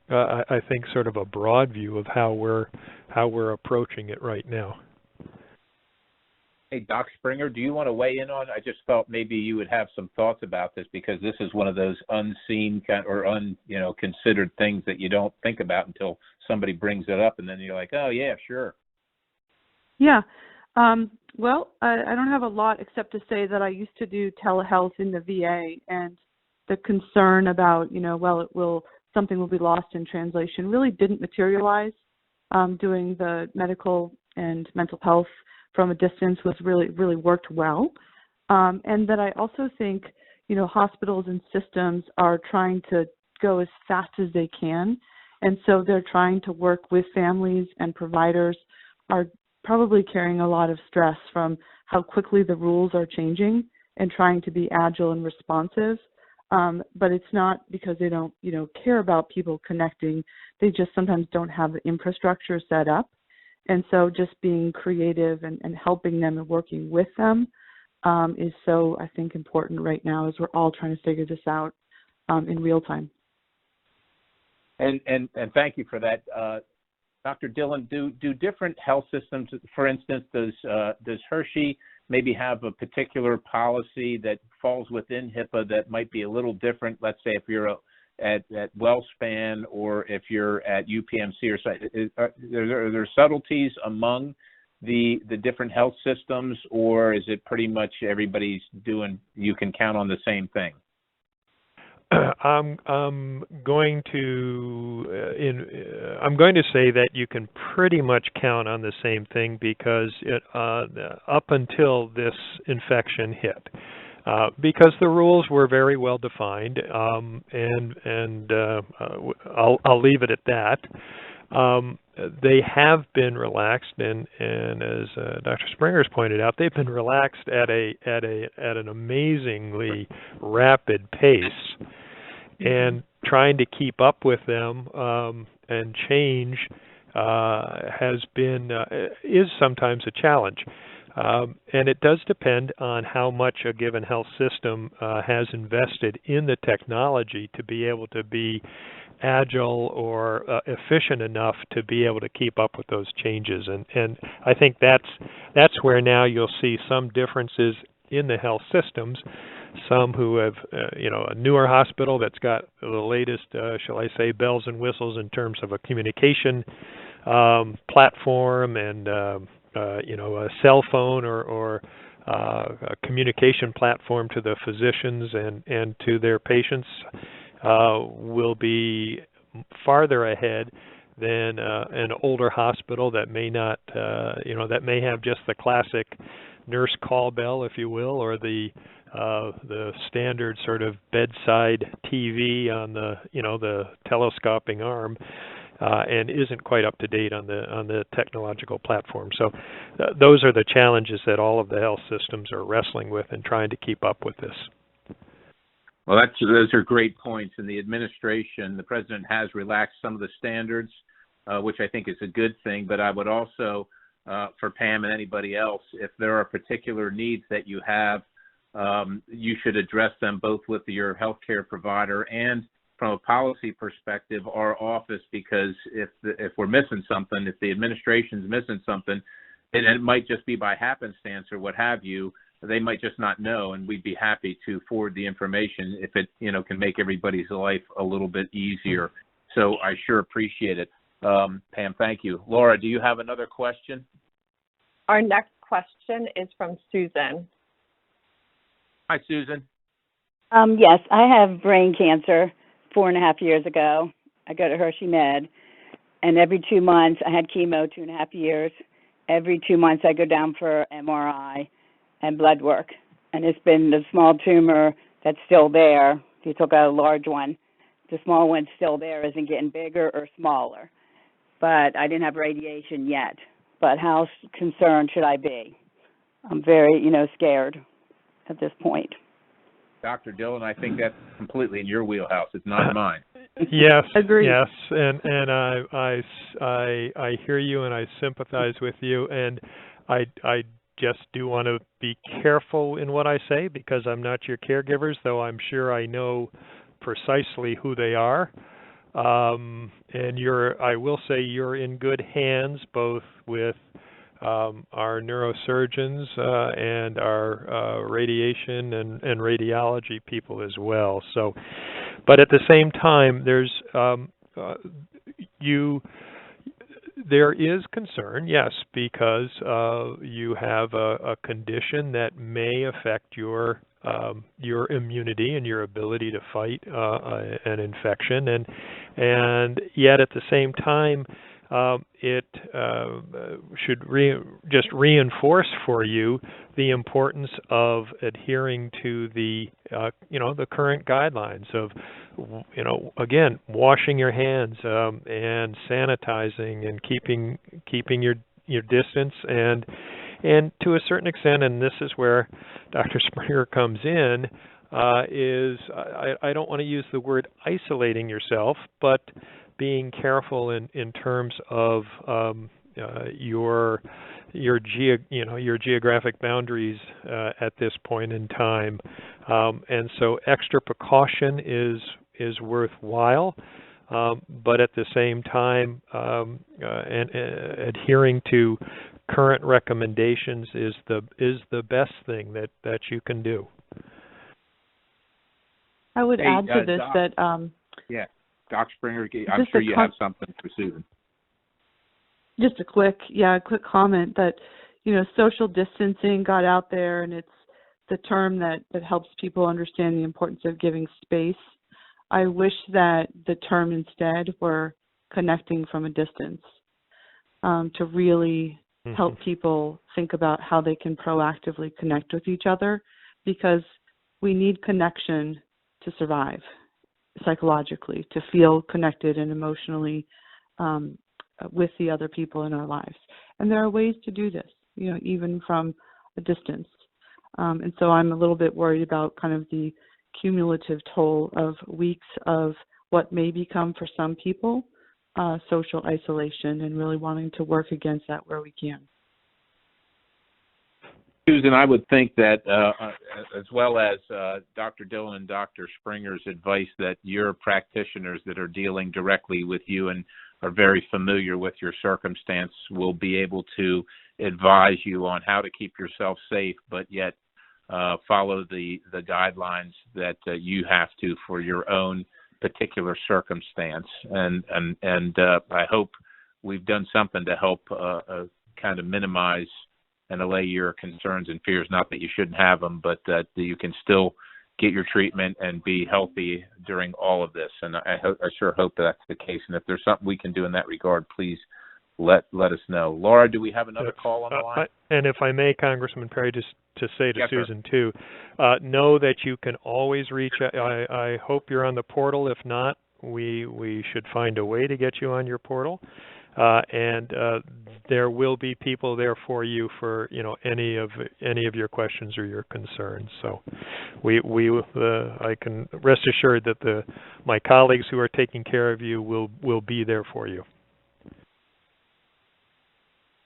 I think sort of a broad view of how we're approaching it right now. Hey, Doc Springer, do you want to weigh in on? I just felt maybe you would have some thoughts about this, because this is one of those unseen or considered things that you don't think about until somebody brings it up, and then you're like, oh yeah, sure. Yeah. Well, I don't have a lot except to say that I used to do telehealth in the VA, and the concern about, something will be lost in translation really didn't materialize. Doing the medical and mental health from a distance was really worked well. And that I also think, hospitals and systems are trying to go as fast as they can. And so they're trying to work with families, and providers are probably carrying a lot of stress from how quickly the rules are changing and trying to be agile and responsive. But it's not because they don't, care about people connecting. They just sometimes don't have the infrastructure set up. And so just being creative and helping them and working with them is so, I think, important right now, as we're all trying to figure this out in real time. And thank you for that. Dr. Dillon, do different health systems, for instance, does Hershey maybe have a particular policy that falls within HIPAA that might be a little different? Let's say if you're at WellSpan, or if you're at UPMC or something, are there subtleties among the different health systems, or is it pretty much everybody's doing, you can count on the same thing? I'm going to say that you can pretty much count on the same thing, because up until this infection hit, because the rules were very well defined, and I'll leave it at that. They have been relaxed, and as Dr. Springer's pointed out, they've been relaxed at an amazingly rapid pace, and trying to keep up with them and change is sometimes a challenge. And it does depend on how much a given health system has invested in the technology to be able to be agile or efficient enough to be able to keep up with those changes. And I think that's where now you'll see some differences in the health systems. Some who have, a newer hospital that's got the latest, shall I say, bells and whistles in terms of a communication platform and a cell phone or a communication platform to the physicians and to their patients will be farther ahead than an older hospital that may not, that may have just the classic nurse call bell, if you will, or the standard sort of bedside TV on the telescoping arm. And isn't quite up to date on the technological platform. So those are the challenges that all of the health systems are wrestling with and trying to keep up with this. Well, those are great points. And the administration, the president has relaxed some of the standards, which I think is a good thing. But I would also, for Pam and anybody else, if there are particular needs that you have, you should address them both with your healthcare provider and from a policy perspective, our office, because if we're missing something, if the administration's missing something, and it might just be by happenstance or what have you. They might just not know, and we'd be happy to forward the information if it, can make everybody's life a little bit easier. So I sure appreciate it. Pam, thank you. Laura, do you have another question? Our next question is from Susan. Hi, Susan. Yes, I have brain cancer 4.5 years ago. I go to Hershey Med, and every 2 months, I had chemo 2.5 years. Every 2 months, I go down for MRI and blood work. And it's been the small tumor that's still there. If you took out a large one, the small one's still there, isn't getting bigger or smaller. But I didn't have radiation yet. But how concerned should I be? I'm very, scared at this point. Dr. Dillon, I think that's completely in your wheelhouse. It's not mine. Yes, Agreed. yes, and I hear you and I sympathize with you, and I just do want to be careful in what I say because I'm not your caregivers, though I'm sure I know precisely who they are. And I will say you're in good hands, both with our neurosurgeons and our radiation and radiology people as well. So, but at the same time, there is concern, yes, because you have a condition that may affect your immunity and your ability to fight an infection, and yet at the same time, it should just reinforce for you the importance of adhering to the the current guidelines of again washing your hands and sanitizing and keeping your distance and to a certain extent, and this is where Dr. Springer comes in, is I don't want to use the word isolating yourself, but being careful in terms of your geographic boundaries at this point in time, and so extra precaution is worthwhile, but at the same time, adhering to current recommendations is the best thing that you can do. I would add to this Doc, that yeah. Dr. Springer, I'm sure you have something for Susan. Just a quick comment that, social distancing got out there, and it's the term that helps people understand the importance of giving space. I wish that the term instead were connecting from a distance, to really help people think about how they can proactively connect with each other, because we need connection to survive. Psychologically, to feel connected and emotionally with the other people in our lives. And there are ways to do this, even from a distance. And so I'm a little bit worried about kind of the cumulative toll of weeks of what may become for some people social isolation, and really wanting to work against that where we can. Susan, I would think that as well as Dr. Dillon and Dr. Springer's advice, that your practitioners that are dealing directly with you and are very familiar with your circumstance will be able to advise you on how to keep yourself safe, but yet follow the guidelines that you have to for your own particular circumstance. And I hope we've done something to help kind of minimize and allay your concerns and fears. Not that you shouldn't have them, but that you can still get your treatment and be healthy during all of this. And I sure hope that's the case. And if there's something we can do in that regard, please let us know. Laura, do we have another call on the line? And if I may, Congressman Perry, just to say to yes, Susan too, know that you can always reach. I hope you're on the portal. If not, we should find a way to get you on your portal. And there will be people there for you for any of your questions or your concerns. So I can rest assured that my colleagues who are taking care of you will be there for you.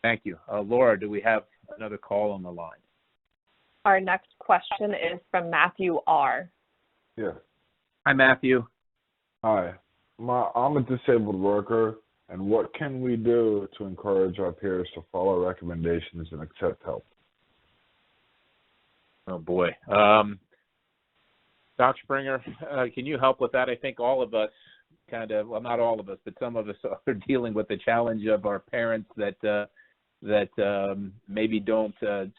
Thank you. Laura, do we have another call on the line? Our next question is from Matthew R. Yeah. Hi, Matthew. Hi. I'm a disabled worker, And what can we do to encourage our peers to follow recommendations and accept help? Oh, boy. Dr. Springer, can you help with that? I think all of us well, not all of us, but some of us are dealing with the challenge of our parents that maybe don't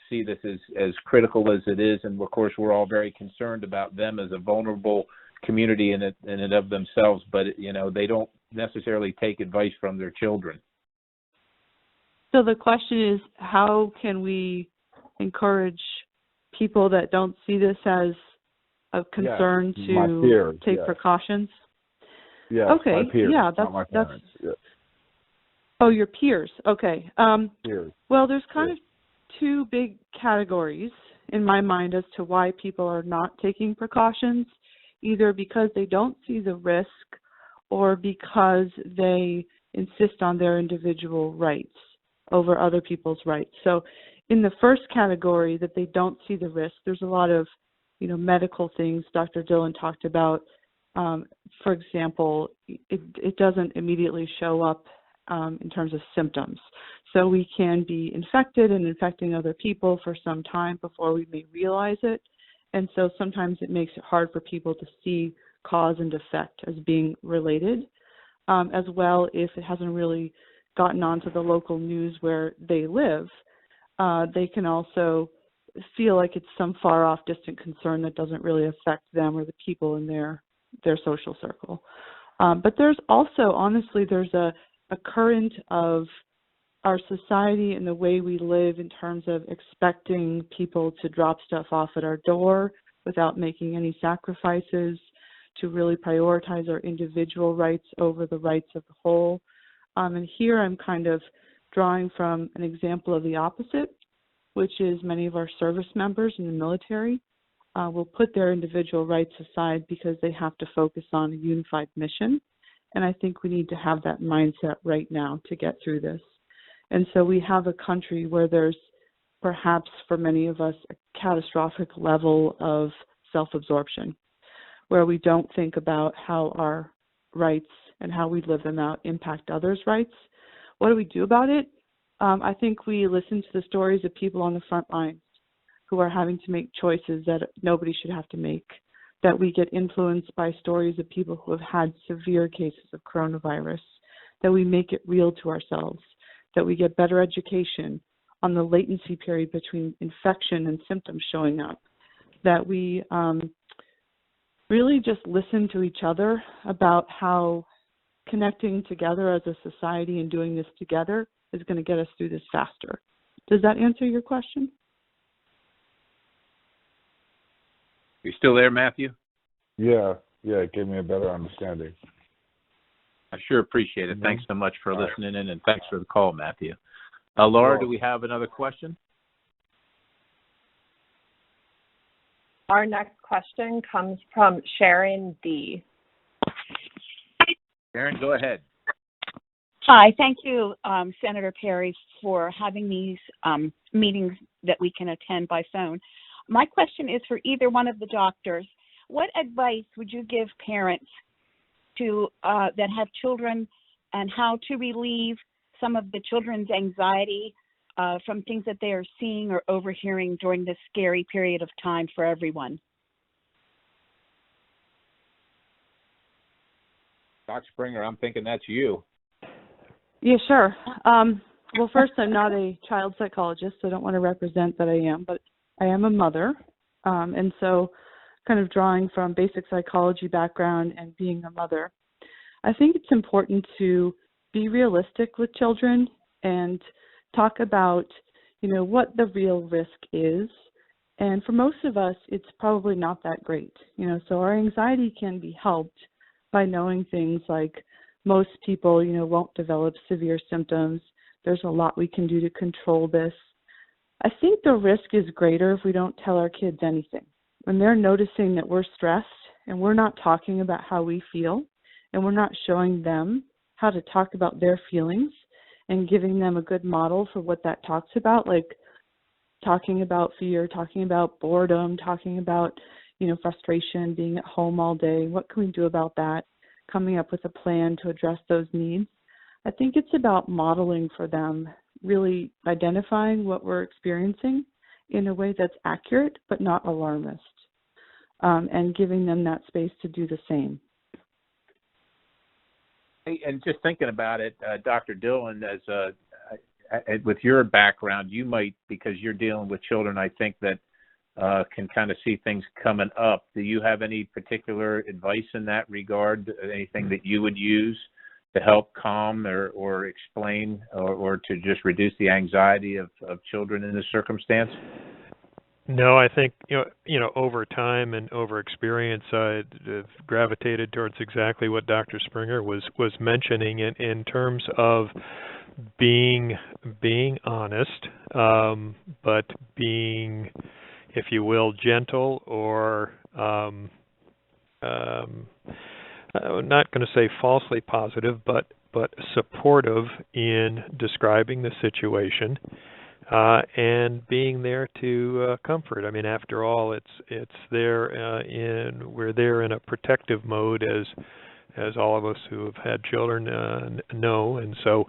see this as critical as it is. And, of course, we're all very concerned about them as a vulnerable community in and of themselves, but, they don't necessarily take advice from their children. So the question is, how can we encourage people that don't see this as a concern to take precautions? Yeah, okay. My peers, yeah, not my parents. Yeah. Oh, your peers. Okay. Peers. Well, there's kind of two big categories in my mind as to why people are not taking precautions, either because they don't see the risk or because they insist on their individual rights over other people's rights. So in the first category, that they don't see the risk, there's a lot of, medical things Dr. Dillon talked about. For example, it doesn't immediately show up in terms of symptoms. So we can be infected and infecting other people for some time before we may realize it. And so sometimes it makes it hard for people to see cause and effect as being related. As well, if it hasn't really gotten onto the local news where they live, they can also feel like it's some far off distant concern that doesn't really affect them or the people in their social circle. But there's also, honestly, there's a current of our society and the way we live in terms of expecting people to drop stuff off at our door without making any sacrifices, to really prioritize our individual rights over the rights of the whole. And here I'm kind of drawing from an example of the opposite, which is many of our service members in the military will put their individual rights aside because they have to focus on a unified mission. And I think we need to have that mindset right now to get through this. And so we have a country where there's perhaps for many of us a catastrophic level of self-absorption, where we don't think about how our rights and how we live them out impact others' rights. What do we do about it? I think we listen to the stories of people on the front lines who are having to make choices that nobody should have to make, that we get influenced by stories of people who have had severe cases of coronavirus, that we make it real to ourselves, that we get better education on the latency period between infection and symptoms showing up, that we really just listen to each other about how connecting together as a society and doing this together is going to get us through this faster. Does that answer your question? You still there, Matthew? Yeah, it gave me a better understanding. I sure appreciate it. Mm-hmm. Thanks so much for listening in, and thanks for the call, Matthew. Laura, do we have another question? Our next question comes from Sharon D. Sharon, go ahead. Hi, thank you, Senator Perry, for having these meetings that we can attend by phone. My question is for either one of the doctors. What advice would you give parents to that have children, and how to relieve some of the children's anxiety from things that they are seeing or overhearing during this scary period of time for everyone? Dr. Springer, I'm thinking that's you. Yeah, sure. Well, first, I'm not a child psychologist, so I don't want to represent that I am, but I am a mother. And so kind of drawing from basic psychology background and being a mother, I think it's important to be realistic with children and talk about, what the real risk is. And for most of us, it's probably not that great. So our anxiety can be helped by knowing things like most people, won't develop severe symptoms. There's a lot we can do to control this. I think the risk is greater if we don't tell our kids anything. When they're noticing that we're stressed and we're not talking about how we feel, and we're not showing them how to talk about their feelings and giving them a good model for what that talks about, like talking about fear, talking about boredom, talking about, frustration, being at home all day. What can we do about that? Coming up with a plan to address those needs. I think it's about modeling for them, really identifying what we're experiencing in a way that's accurate but not alarmist, and giving them that space to do the same. And just thinking about it, Dr. Dillon, with your background, you might, because you're dealing with children, I think that can kind of see things coming up. Do you have any particular advice in that regard? Anything that you would use to help calm or explain or to just reduce the anxiety of children in this circumstance? No, I think over time and over experience, I've gravitated towards exactly what Dr. Springer was mentioning in terms of being honest, but being, if you will, gentle or I'm not going to say falsely positive, but supportive in describing the situation. And being there to comfort. I mean, after all, it's there we're there in a protective mode, as all of us who have had children know, and so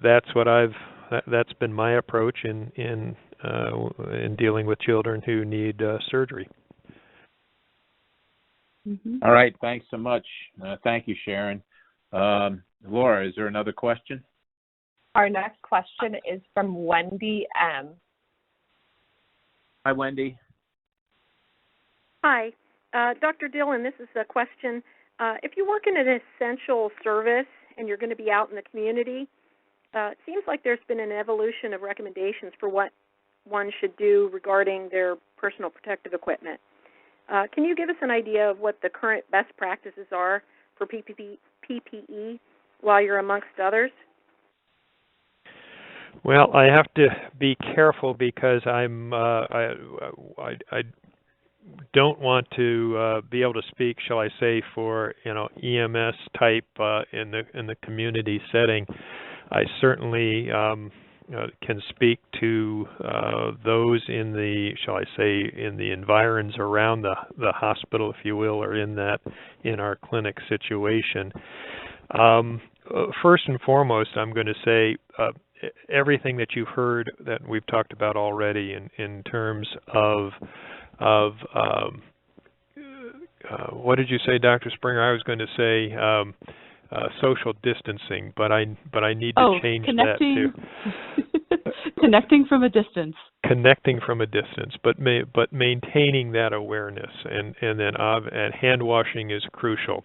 that's been my approach in dealing with children who need surgery. Mm-hmm. All right, thanks so much. Thank you, Sharon. Laura, is there another question? Our next question is from Wendy M. Hi, Wendy. Hi. Dr. Dillon, this is a question. If you work in an essential service and you're going to be out in the community, it seems like there's been an evolution of recommendations for what one should do regarding their personal protective equipment. Can you give us an idea of what the current best practices are for PPE while you're amongst others? Well, I have to be careful because I don't want to be able to speak, shall I say, for EMS type in the community setting. I certainly can speak to those in the, shall I say, in the environs around the hospital, if you will, or in our clinic situation. First and foremost, I'm going to say everything that you've heard that we've talked about already in terms of what did you say, Dr. Springer? I was going to say social distancing, but I need to change that to connecting from a distance. Connecting from a distance, but maintaining that awareness, and hand washing is crucial.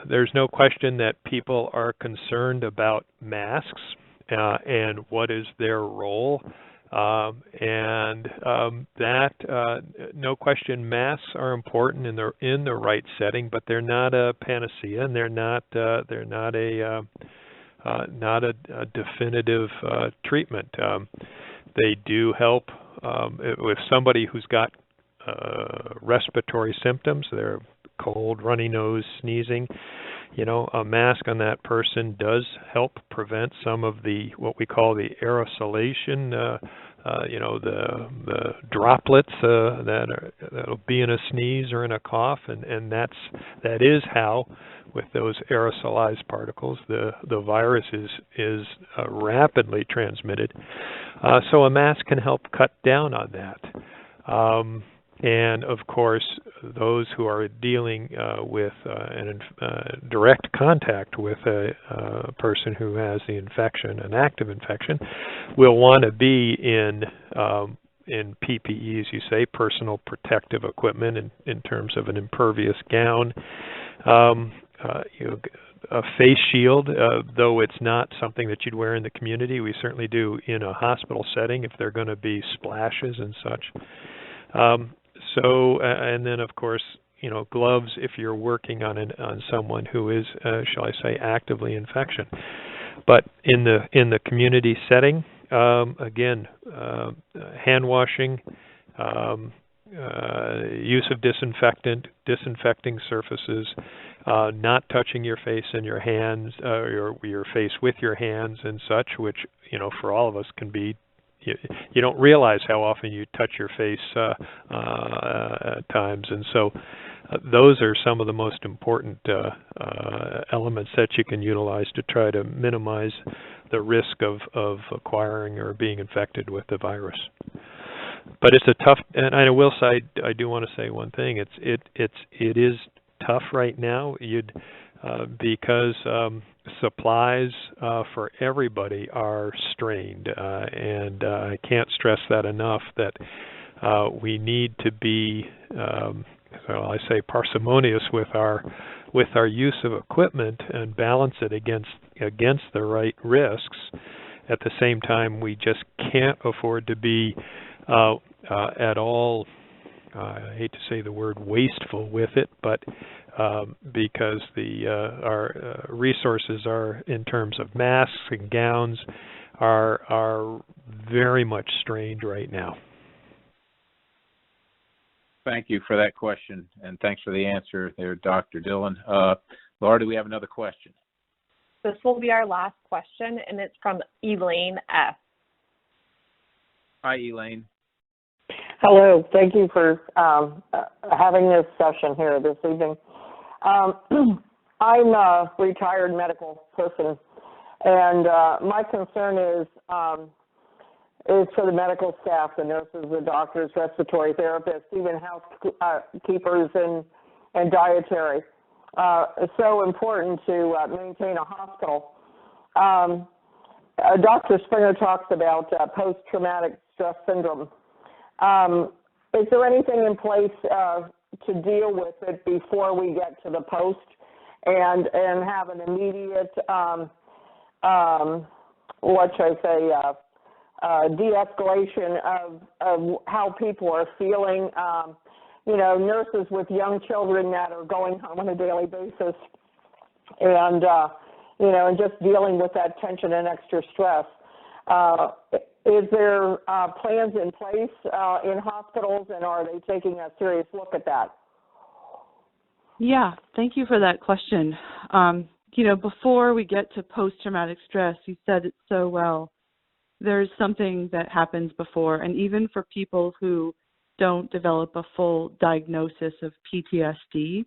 There's no question that people are concerned about masks and what is their role. No question, masks are important in the right setting, but they're not a panacea, and they're not a definitive treatment. They do help with somebody who's got respiratory symptoms. They're cold, runny nose, sneezing. A mask on that person does help prevent some of what we call the aerosolation, the droplets that'll be in a sneeze or in a cough, and that is how, with those aerosolized particles, the virus is rapidly transmitted. So a mask can help cut down on that. And of course, those who are dealing with direct contact with a person who has the infection, an active infection, will want to be in PPE, as you say, personal protective equipment, in terms of an impervious gown, a face shield, though it's not something that you'd wear in the community. We certainly do in a hospital setting if there are going to be splashes and such. And then of course, gloves if you're working on someone who is, shall I say, actively infected. But in the community setting, again, hand washing, use of disinfecting surfaces, not touching your face and your hands, your face with your hands and such, which for all of us can be. You don't realize how often you touch your face at times, and so those are some of the most important elements that you can utilize to try to minimize the risk of acquiring or being infected with the virus. But it's a tough, and I will say, I do want to say one thing. It is tough right now. Because supplies for everybody are strained, and I can't stress that enough. That we need to be, I say, parsimonious with our use of equipment and balance it against the right risks. At the same time, we just can't afford to be at all. I hate to say the word wasteful with it, but because our resources are, in terms of masks and gowns, are very much strained right now. Thank you for that question, and thanks for the answer there, Dr. Dillon. Laura, do we have another question? This will be our last question, and it's from Elaine S. Hi, Elaine. Hello. Thank you for having this session here this evening. I'm a retired medical person, and my concern is for the medical staff, the nurses, the doctors, respiratory therapists, even housekeepers and dietary. It's so important to maintain a hospital. Dr. Springer talks about post-traumatic stress syndrome. Is there anything in place to deal with it before we get to the post and have an immediate, de-escalation of how people are feeling? Nurses with young children that are going home on a daily basis and, and just dealing with that tension and extra stress. Is there plans in place in hospitals, and are they taking a serious look at that? Yeah, thank you for that question. Before we get to post-traumatic stress, you said it so well. There's something that happens before, and even for people who don't develop a full diagnosis of PTSD,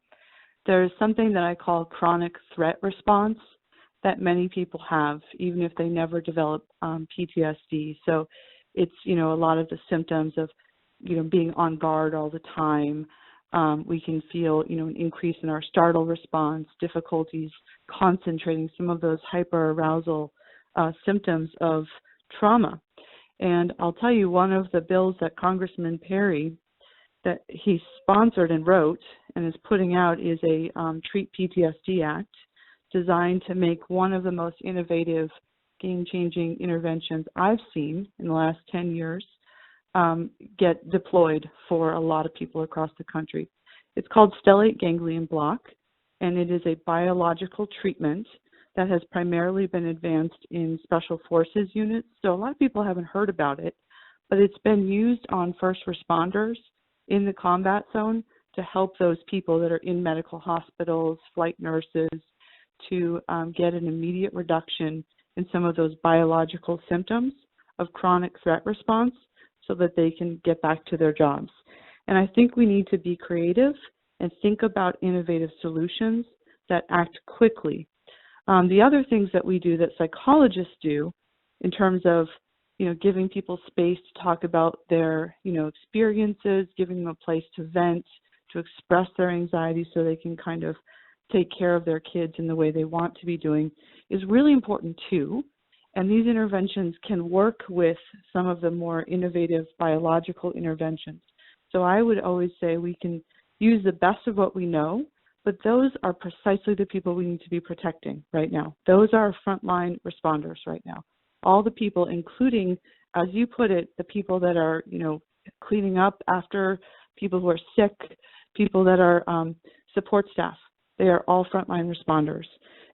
there's something that I call chronic threat response that many people have, even if they never develop PTSD. So it's, a lot of the symptoms of, being on guard all the time. We can feel, an increase in our startle response, difficulties concentrating, some of those hyperarousal symptoms of trauma. And I'll tell you, one of the bills that Congressman Perry, that he sponsored and wrote and is putting out, is a Treat PTSD Act, designed to make one of the most innovative, game-changing interventions I've seen in the last 10 years get deployed for a lot of people across the country. It's called stellate ganglion block, and it is a biological treatment that has primarily been advanced in special forces units. So a lot of people haven't heard about it, but it's been used on first responders in the combat zone to help those people that are in medical hospitals, flight nurses, to get an immediate reduction in some of those biological symptoms of chronic threat response so that they can get back to their jobs. And I think we need to be creative and think about innovative solutions that act quickly. The other things that we do, that psychologists do, in terms of, giving people space to talk about their, experiences, giving them a place to vent, to express their anxiety so they can kind of take care of their kids in the way they want to be doing, is really important too. And these interventions can work with some of the more innovative biological interventions. So I would always say we can use the best of what we know, but those are precisely the people we need to be protecting right now. Those are frontline responders right now. All the people, including, as you put it, the people that are, cleaning up after people who are sick, people that are support staff. They are all frontline responders.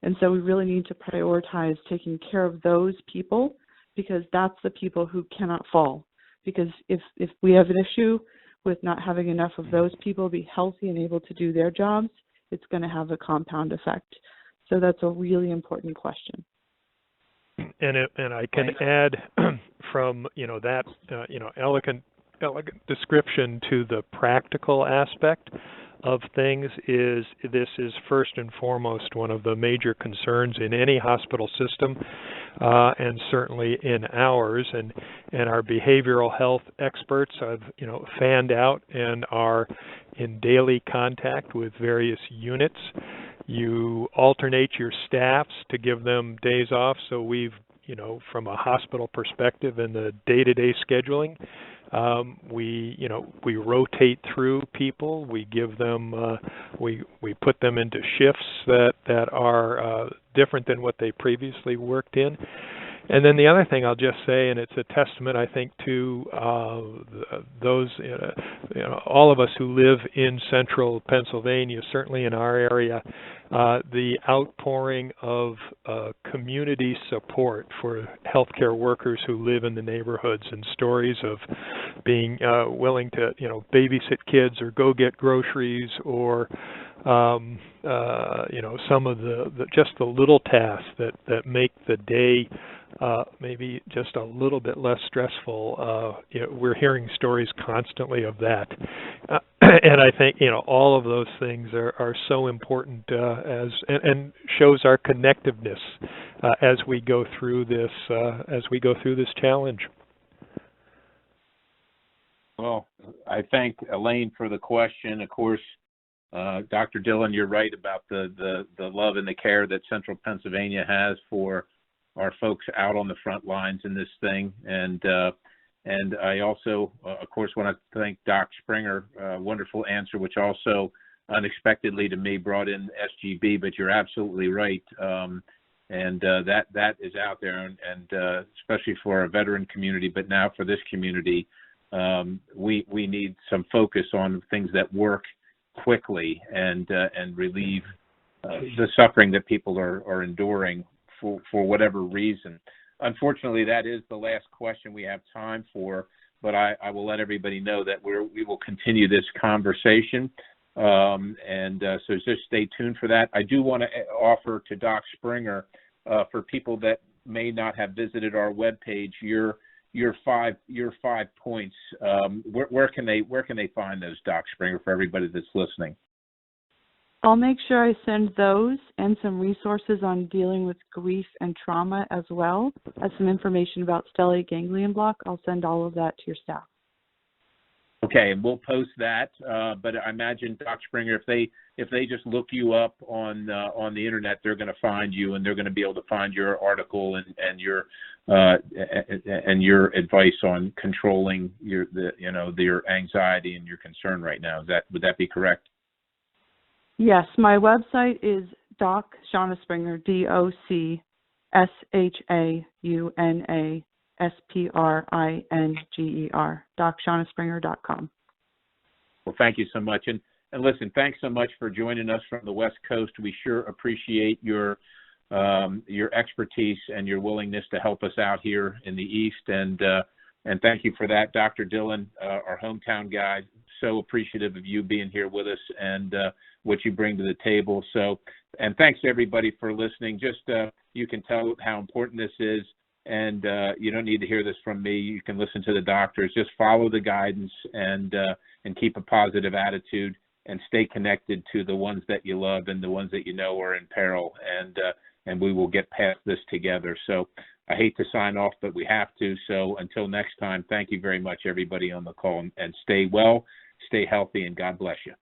And so we really need to prioritize taking care of those people, because that's the people who cannot fall. Because if we have an issue with not having enough of those people be healthy and able to do their jobs, it's going to have a compound effect. So that's a really important question. And I can add from that elegant description to the practical aspect. of things is this is first and foremost one of the major concerns in any hospital system, and certainly in ours. And our behavioral health experts have, fanned out and are in daily contact with various units. You alternate your staffs to give them days off. So we've, from a hospital perspective in the day-to-day scheduling, we rotate through people. We give them, we put them into shifts that are different than what they previously worked in. And then the other thing I'll just say, and it's a testament, I think, to those, all of us who live in central Pennsylvania, certainly in our area, the outpouring of community support for healthcare workers who live in the neighborhoods, and stories of being willing to, babysit kids or go get groceries, or some of just the little tasks that make the day maybe just a little bit less stressful. We're hearing stories constantly of that, and I think all of those things are so important and shows our connectiveness as we go through this challenge. Well, I thank Elaine for the question. Of course, Dr. Dillon, you're right about the love and the care that Central Pennsylvania has for our folks out on the front lines in this thing. And I also, of course, want to thank Doc Springer, wonderful answer, which also unexpectedly to me brought in SGB, but you're absolutely right. That is out there, and especially for our veteran community, but now for this community, we need some focus on things that work quickly and relieve the suffering that people are enduring for whatever reason. Unfortunately, that is the last question we have time for, but I will let everybody know that we will continue this conversation, so just stay tuned for that. I do want to offer to Doc Springer, for people that may not have visited our webpage, your 5 points. Where can they find those, Doc Springer, for everybody that's listening? I'll make sure I send those and some resources on dealing with grief and trauma, as well as some information about stellate ganglion block. I'll send all of that to your staff. Okay, and we'll post that. But I imagine, Doc Springer, if they just look you up on the internet, they're going to find you, and they're going to be able to find your article and your advice on controlling your anxiety and your concern right now. Would that be correct? Yes, my website is Doc Shauna Springer, DocShaunaSpringer, DocShaunaSpringer.com. Well, thank you so much. And listen, thanks so much for joining us from the West Coast. We sure appreciate your expertise and your willingness to help us out here in the East. And thank you for that, Dr. Dillon, our hometown guy. So appreciative of you being here with us and what you bring to the table. So, and thanks to everybody for listening. Just you can tell how important this is, and you don't need to hear this from me. You can listen to the doctors. Just follow the guidance and keep a positive attitude, and stay connected to the ones that you love and the ones that you know are in peril. And we will get past this together. So I hate to sign off, but we have to. So until next time, thank you very much, everybody on the call, and stay well, stay healthy, and God bless you.